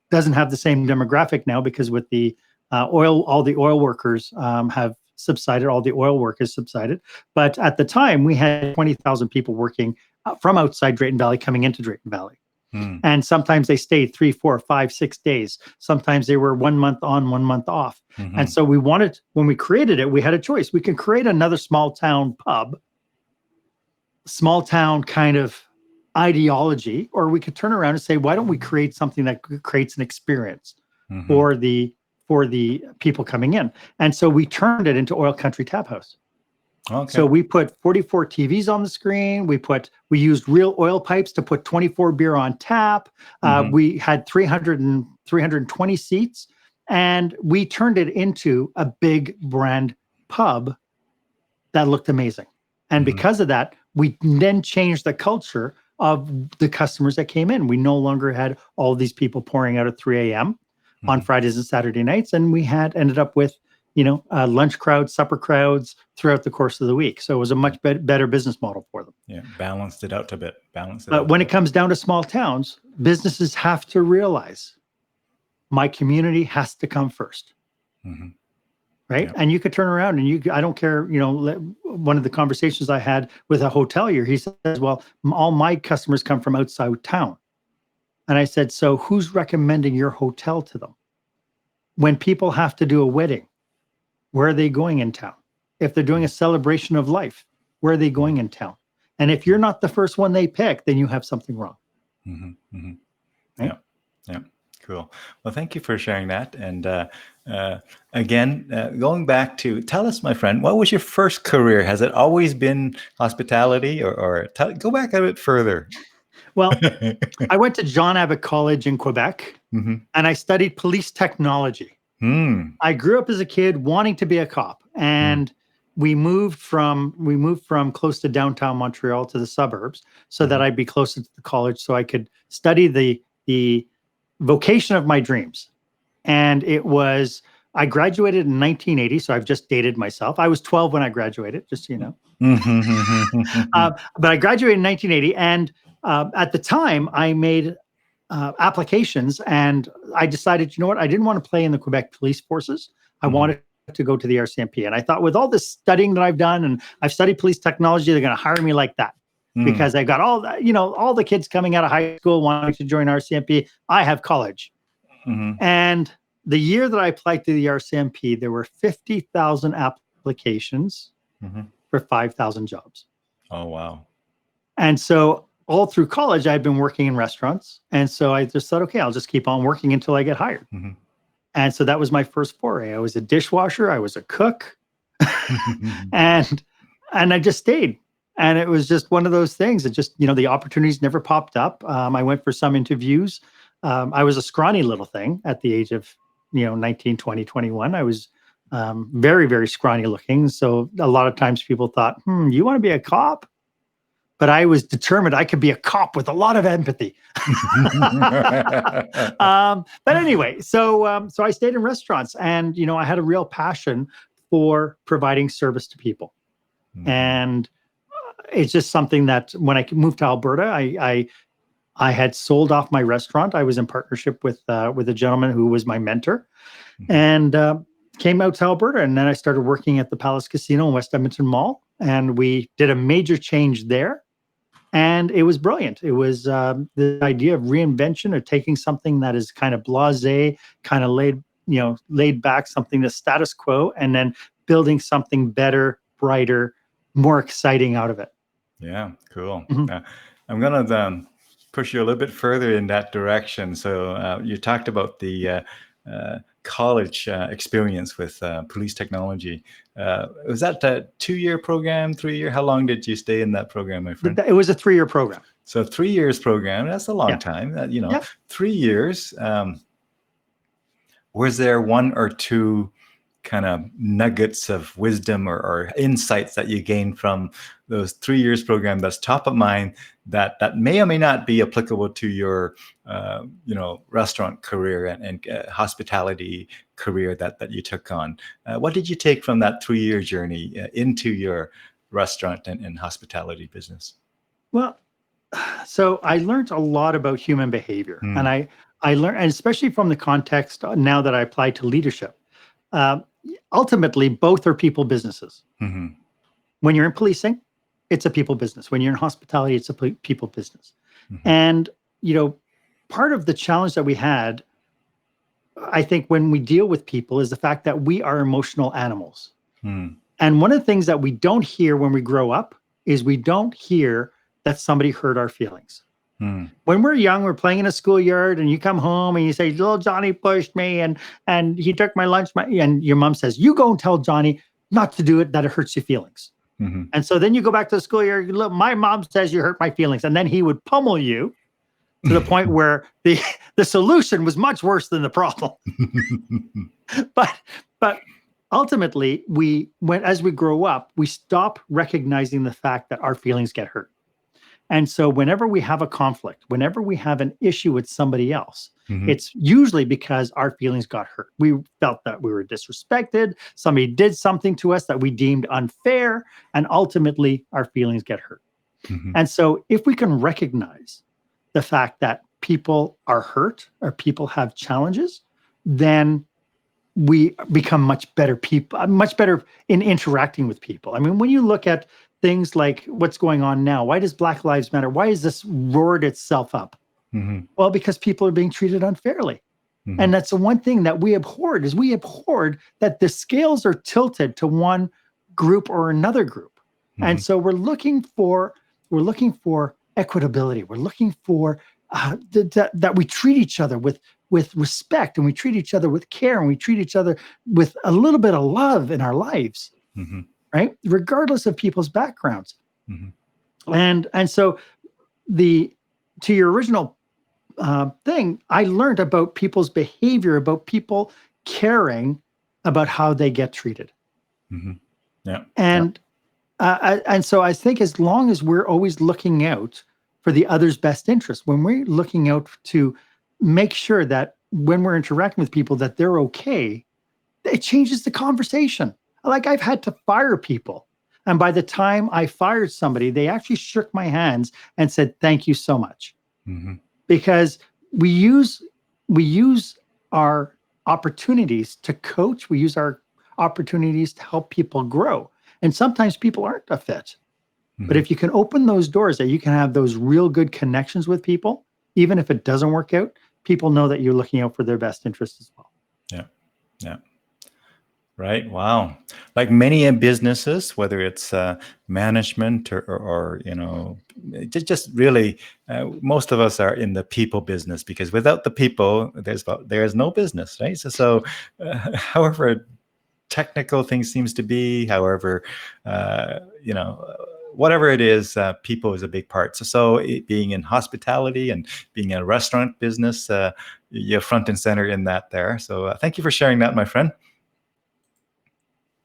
S1: doesn't have the same demographic now, because with the all the oil workers have subsided, all the oil work has subsided. But at the time, we had 20,000 people working from outside Drayton Valley coming into Drayton Valley. And sometimes they stayed 3, 4, 5, 6 days. Sometimes they were 1 month on, 1 month off. And so when we created it, we had a choice. We can create another small town pub, small town kind of ideology, or we could turn around and say, why don't we create something that creates an experience for the people coming in? And so we turned it into Oil Country Tap House. Okay. So we put 44 TVs on the screen. We used real oil pipes to put 24 beer on tap. We had 320 seats, and we turned it into a big brand pub that looked amazing. And because of that, we then changed the culture of the customers that came in. We no longer had all these people pouring out at 3 a.m. on Fridays and Saturday nights, and we had ended up with lunch crowds, supper crowds throughout the course of the week. So it was a much better business model for them.
S2: Yeah, balanced it out a bit.
S1: But when it comes down to small towns, businesses have to realize my community has to come first. Right? Yeah. And you could turn around and I don't care, one of the conversations I had with a hotelier, he says, well, all my customers come from outside town. And I said, so who's recommending your hotel to them? When people have to do a wedding, where are they going in town? If they're doing a celebration of life, where are they going in town? And if you're not the first one they pick, then you have something wrong.
S2: Right? Yeah. Cool. Well, thank you for sharing that. And again, going back to, tell us, my friend, what was your first career? Has it always been hospitality, or go back a bit further?
S1: Well, I went to John Abbott College in Quebec,
S2: Mhm.
S1: and I studied police technology.
S2: Mm,
S1: I grew up as a kid wanting to be a cop,
S2: mm,
S1: and we moved from close to downtown Montreal to the suburbs so that
S2: mhm,
S1: I'd be closer to the college, so I could study the vocation of my dreams. And I graduated in 1980, so I've just dated myself. I was 12 when I graduated, just so you know.
S2: mhm,
S1: But I graduated in 1980, and at the time, I made applications, and I decided, you know what, I didn't want to play in the Quebec police forces. I
S2: mhm,
S1: wanted to go to the RCMP, and I thought, with all this studying that I've done, and I've studied police technology, they're going to hire me like that
S2: mm,
S1: because I got all the kids coming out of high school wanting to join RCMP. I have college,
S2: mhm,
S1: and the year that I applied to the RCMP, there were 50,000 applications
S2: mhm.
S1: for 5,000 jobs.
S2: Oh, wow.
S1: And so all through college, I'd been working in restaurants. And so I just thought, okay, I'll just keep on working until I get hired.
S2: Mhm.
S1: And so that was my first foray. I was a dishwasher, I was a cook, and I just stayed. And it was just one of those things. It just, the opportunities never popped up. I went for some interviews. I was a scrawny little thing at the age of, 19, 20, 21. I was very, very scrawny looking. So a lot of times people thought, you want to be a cop? But I was determined I could be a cop with a lot of empathy. But anyway, so I stayed in restaurants, and I had a real passion for providing service to people,
S2: Mhm,
S1: and it's just something that when I moved to Alberta, I had sold off my restaurant. I was in partnership with a gentleman who was my mentor,
S2: mhm.
S1: and came out to Alberta, and then I started working at the Palace Casino in West Edmonton Mall, and we did a major change there. And it was brilliant. It was the idea of reinvention, or taking something that is kind of blasé, kind of laid back, something that's status quo, and then building something better, brighter, more exciting out of it.
S2: Yeah, cool.
S1: Mhm.
S2: I'm gonna push you a little bit further in that direction. So you talked about the college experience with police technology. Was that a 2-year program, 3-year? How long did you stay in that program, my friend?
S1: It was a 3-year program.
S2: So 3 years program. That's a long
S1: Yeah.
S2: time.
S1: Yeah.
S2: 3 years. Was there one or two kind of nuggets of wisdom or insights that you gained from those 3 years program that's top of mind that may or may not be applicable to your restaurant career and hospitality career that you took on? What did you take from that 3-year journey into your restaurant and hospitality business?
S1: Well, so I learned a lot about human behavior, and
S2: Mm,
S1: I learned, and especially from the context now that I apply to leadership. Um, Ultimately, both are people businesses.
S2: mhm,
S1: When you're in policing, it's a people business. When you're in hospitality, it's a people business.
S2: mhm,
S1: And, you know, part of the challenge that we had, I think, when we deal with people is the fact that we are emotional animals.
S2: mm,
S1: And one of the things that we don't hear when we grow up is we don't hear that somebody hurt our feelings.
S2: mm,
S1: When we're young, we're playing in a schoolyard, and you come home and you say, "Little Johnny pushed me, and he took my lunch." And your mom says, "You go and tell Johnny not to do it, that it hurts your feelings."
S2: mhm.
S1: And so then you go back to the schoolyard. Look, my mom says you hurt my feelings, and then he would pummel you to the point where the solution was much worse than the problem. But but ultimately, as we grow up, we stop recognizing the fact that our feelings get hurt. And so whenever we have a conflict, whenever we have an issue with somebody else,
S2: Mhm,
S1: it's usually because our feelings got hurt. We felt that we were disrespected. Somebody did something to us that we deemed unfair, and ultimately our feelings get hurt.
S2: mhm,
S1: And so if we can recognize the fact that people are hurt or people have challenges, then we become much better people, much better in interacting with people. I mean, when you look at things like what's going on now, why does Black Lives Matter? Why is this roared itself up?
S2: mhm,
S1: Well, because people are being treated unfairly.
S2: mhm,
S1: And that's the one thing that we abhorred, is we abhorred that the scales are tilted to one group or another group. And
S2: mhm,
S1: so we're looking for equitability. We're looking for that we treat each other with with respect, and we treat each other with care, and we treat each other with a little bit of love in our lives, right? Regardless of people's backgrounds. And so to your original thing, I learned about people's behavior, about people caring about how they get treated.
S2: Yeah.
S1: And so I think as long as we're always looking out for the other's best interest, when we're looking out to make sure that when we're interacting with people that they're okay, it changes the conversation. Like, I've had to fire people, and by the time I fired somebody, they actually shook my hands and said, "Thank you so much." Because we use our opportunities to coach, we use our opportunities to help people grow. And sometimes people aren't a fit. But if you can open those doors, that you can have those real good connections with people, even if it doesn't work out, people know that you're looking out for their best interest as well.
S2: Yeah. Right. Wow. Like many in businesses, whether it's management or just really, most of us are in the people business, because without the people, there's no business, right? So however technical things seems to be, however, whatever it is, people is a big part. So being in hospitality and being in a restaurant business, you're front and center in that there. So thank you for sharing that, my friend.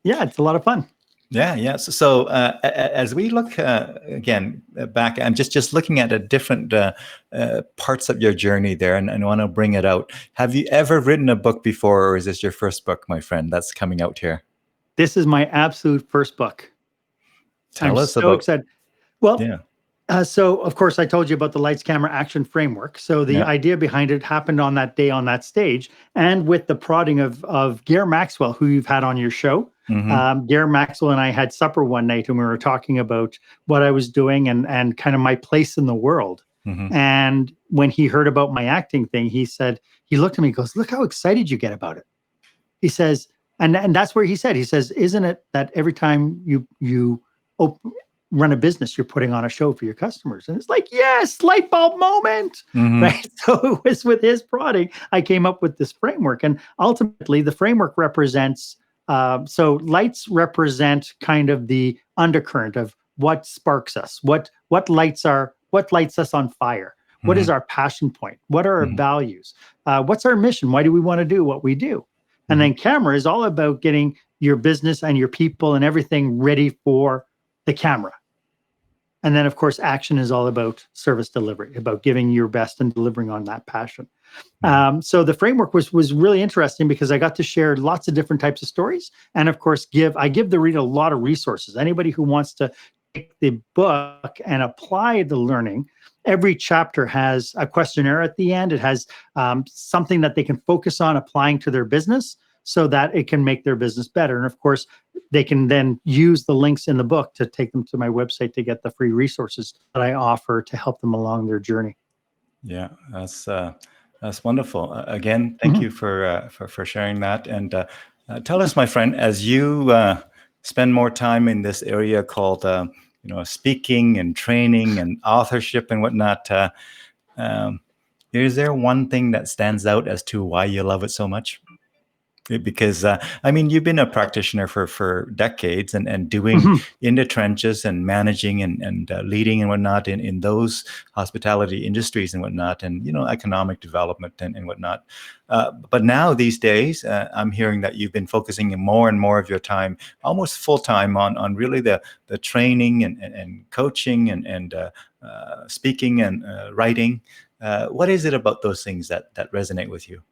S1: Yeah, it's a lot of fun.
S2: Yeah. So as we look again back, I'm just looking at the different parts of your journey there, and I want to bring it out. Have you ever written a book before, or is this your first book, my friend, that's coming out here?
S1: This is my absolute first book.
S2: Tell
S1: I'm
S2: us
S1: so
S2: about.
S1: excited. Well,
S2: Yeah.
S1: So, of course, I told you about the lights, camera, action framework. So the
S2: Yeah.
S1: idea behind it happened on that day on that stage, and with the prodding of Gare Maxwell, who you've had on your show. Gare Maxwell and I had supper one night, and we were talking about what I was doing and kind of my place in the world. And when he heard about my acting thing, he looked at me and goes, "Look how excited you get about it." He says, and that's where he says, "Isn't it that every time you run a business, you're putting on a show for your customers?" And it's like, yes, light bulb moment, right? So it was with his prodding, I came up with this framework. And ultimately, the framework represents, so lights represent kind of the undercurrent of what sparks us, what lights us on fire. What is our passion point? What are our values? What's our mission? Why do we want to do what we do? And then camera is all about getting your business and your people and everything ready for the camera. And then, of course, action is all about service delivery, about giving your best and delivering on that passion. So the framework was really interesting because I got to share lots of different types of stories. And of course, I give the reader a lot of resources. Anybody who wants to take the book and apply the learning, every chapter has a questionnaire at the end. It has something that they can focus on applying to their business so that it can make their business better. And of course, they can then use the links in the book to take them to my website to get the free resources that I offer to help them along their journey.
S2: Yeah, that's wonderful. Again, thank you for sharing that. And tell us, my friend, as you spend more time in this area called speaking and training and authorship and whatnot, is there one thing that stands out as to why you love it so much? Because you've been a practitioner for decades and doing in the trenches and managing and leading and whatnot in those hospitality industries and whatnot, and economic development and whatnot. But now these days, I'm hearing that you've been focusing more and more of your time, almost full time, on really the training and coaching and speaking and writing. What is it about those things that resonate with you?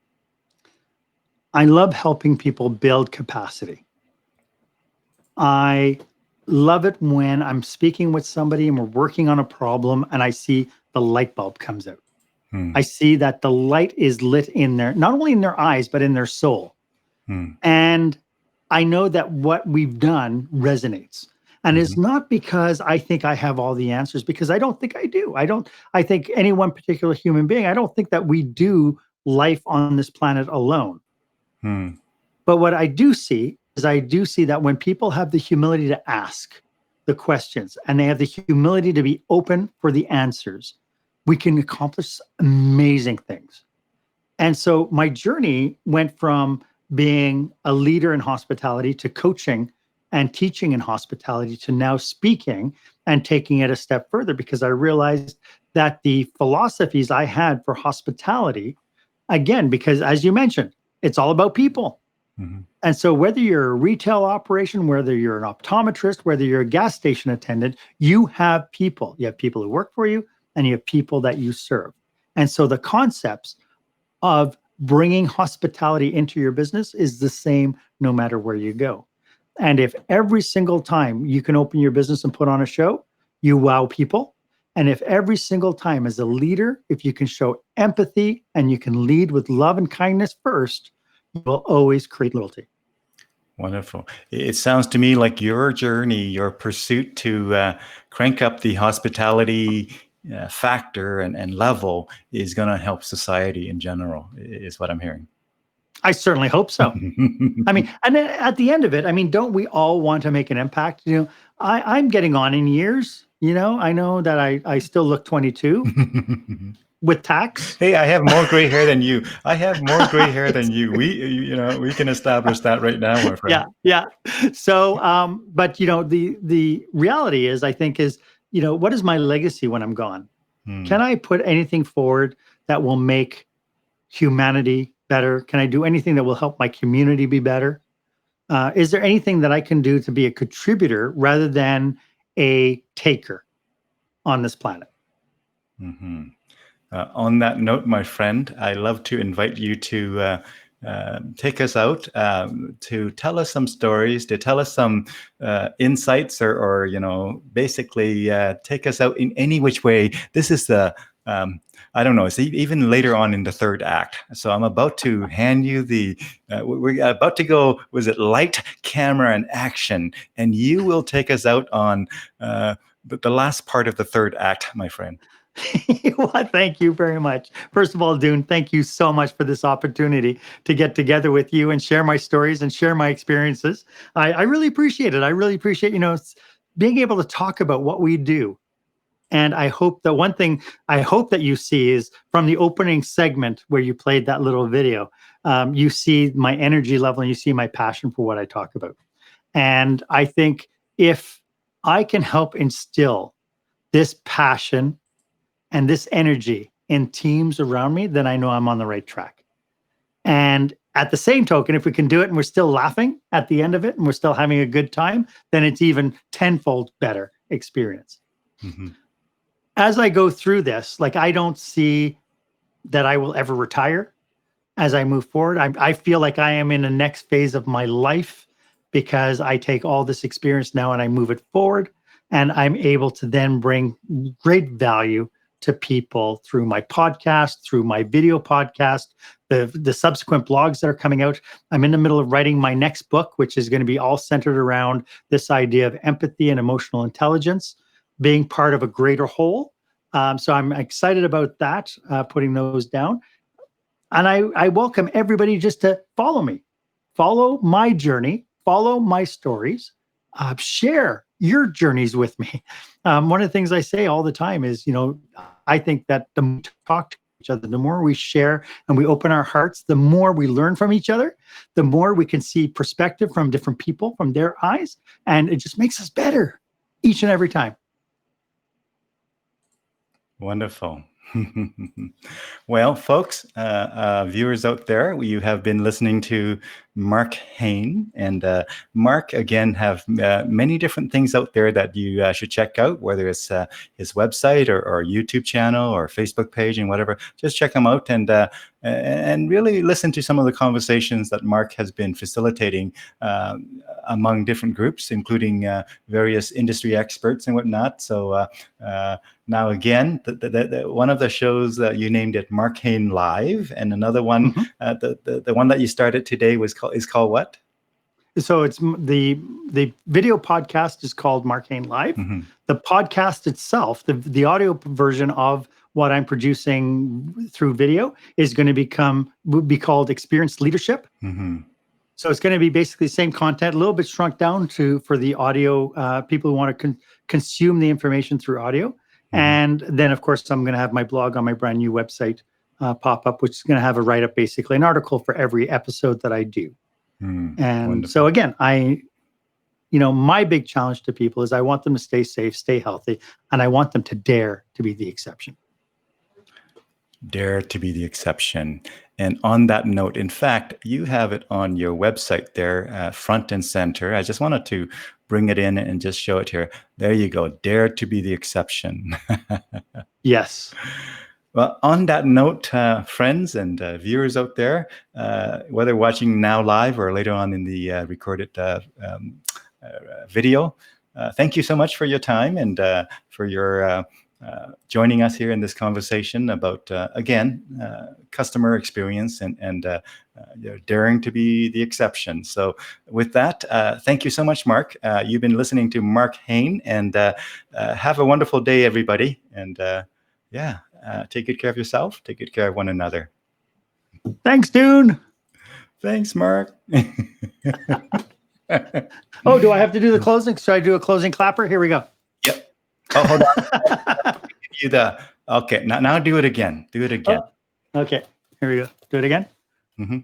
S1: I love helping people build capacity. I love it when I'm speaking with somebody and we're working on a problem and I see the light bulb comes out. I see that the light is lit in their, not only in their eyes, but in their soul. And I know that what we've done resonates. And it's not because I think I have all the answers, because I don't think I do. I think any one particular human being, I don't think that we do life on this planet alone. But what I do see is that when people have the humility to ask the questions and they have the humility to be open for the answers, we can accomplish amazing things. And so my journey went from being a leader in hospitality to coaching and teaching in hospitality to now speaking and taking it a step further, because I realized that the philosophies I had for hospitality, again, because as you mentioned, it's all about people.
S2: Mm-hmm.
S1: And so whether you're a retail operation, whether you're an optometrist, whether you're a gas station attendant, you have people. You have people who work for you and you have people that you serve. And so the concepts of bringing hospitality into your business is the same no matter where you go. And if every single time you can open your business and put on a show, you wow people. And if every single time as a leader, if you can show empathy and you can lead with love and kindness first, you will always create loyalty.
S2: Wonderful. It sounds to me like your journey, your pursuit to crank up the hospitality factor and level is going to help society in general, is what I'm hearing.
S1: I certainly hope so. I mean, and then at the end of it, I mean, don't we all want to make an impact? You know, I'm getting on in years. You know, I know that I still look 22 with tax.
S2: Hey, I have more gray hair than you. I have more gray hair than you. We can establish that right now, my friend.
S1: Yeah. So, but you know, the reality is, I think is, you know, what is my legacy when I'm gone? Can I put anything forward that will make humanity better? Can I do anything that will help my community be better? Is there anything that I can do to be a contributor rather than a taker on this planet?
S2: Mm-hmm. On that note, my friend, I love to invite you to take us out, to tell us some stories, to tell us some insights, or you know, basically take us out in any which way. This is the I don't know. It's even later on in the third act. So I'm about to hand you the. We're about to go. Was it light, camera, and action? And you will take us out on the last part of the third act, my friend.
S1: Well, thank you very much. First of all, Dune, thank you so much for this opportunity to get together with you and share my stories and share my experiences. I really appreciate it. I really appreciate, you know, being able to talk about what we do. And I hope that one thing I hope that you see is from the opening segment where you played that little video, you see my energy level and you see my passion for what I talk about. And I think if I can help instill this passion and this energy in teams around me, then I know I'm on the right track. And at the same token, if we can do it and we're still laughing at the end of it and we're still having a good time, then it's even tenfold better experience.
S2: Mm-hmm.
S1: As I go through this, like, I don't see that I will ever retire as I move forward. I feel like I am in the next phase of my life because I take all this experience now and I move it forward, and I'm able to then bring great value to people through my podcast, through my video podcast, the subsequent blogs that are coming out. I'm in the middle of writing my next book, which is going to be all centered around this idea of empathy and emotional intelligence being part of a greater whole. So I'm excited about that, putting those down. And I welcome everybody just to follow me, follow my journey, follow my stories, share your journeys with me. One of the things I say all the time is, you know, I think that the more we talk to each other, the more we share and we open our hearts, the more we learn from each other, the more we can see perspective from different people, from their eyes, and it just makes us better each and every time.
S2: Wonderful. Well, folks, viewers out there, you have been listening to Marc Haine, and Marc, again, have many different things out there that you should check out, whether it's his website or YouTube channel or Facebook page and whatever. Just check him out and really listen to some of the conversations that Marc has been facilitating among different groups, including various industry experts and whatnot. So now, again, one of the shows that you named it Marc Haine Live, and another one, the one that you started today is called what?
S1: So it's the video podcast is called Marc Haine Live.
S2: Mm-hmm.
S1: The podcast itself, the audio version of what I'm producing through video, is going to be called Experienced Leadership.
S2: Mm-hmm.
S1: So it's going to be basically the same content, a little bit shrunk down for the audio people who want to consume the information through audio. Mm-hmm. And then, of course, I'm going to have my blog on my brand new website pop up, which is going to have a write up, basically an article for every episode that I do. And
S2: Wonderful.
S1: so again, my big challenge to people is I want them to stay safe, stay healthy, and I want them to dare to be the exception.
S2: Dare to be the exception. And on that note, in fact, you have it on your website there, front and center. I just wanted to bring it in and just show it here. There you go. Dare to be the exception.
S1: Yes.
S2: Well, on that note, friends and viewers out there, whether watching now live or later on in the recorded video, thank you so much for your time and for your joining us here in this conversation about, again, customer experience and daring to be the exception. So with that, thank you so much, Marc. You've been listening to Marc Haine, and have a wonderful day, everybody. And take good care of yourself. Take good care of one another.
S1: Thanks, Dune.
S2: Thanks, Marc.
S1: Oh, do I have to do the closing? Should I do a closing clapper? Here we go.
S2: Yep. Oh, hold on. Okay, now do it again. Do it again.
S1: Oh, okay, here we go. Do it again.
S2: Mm-hmm.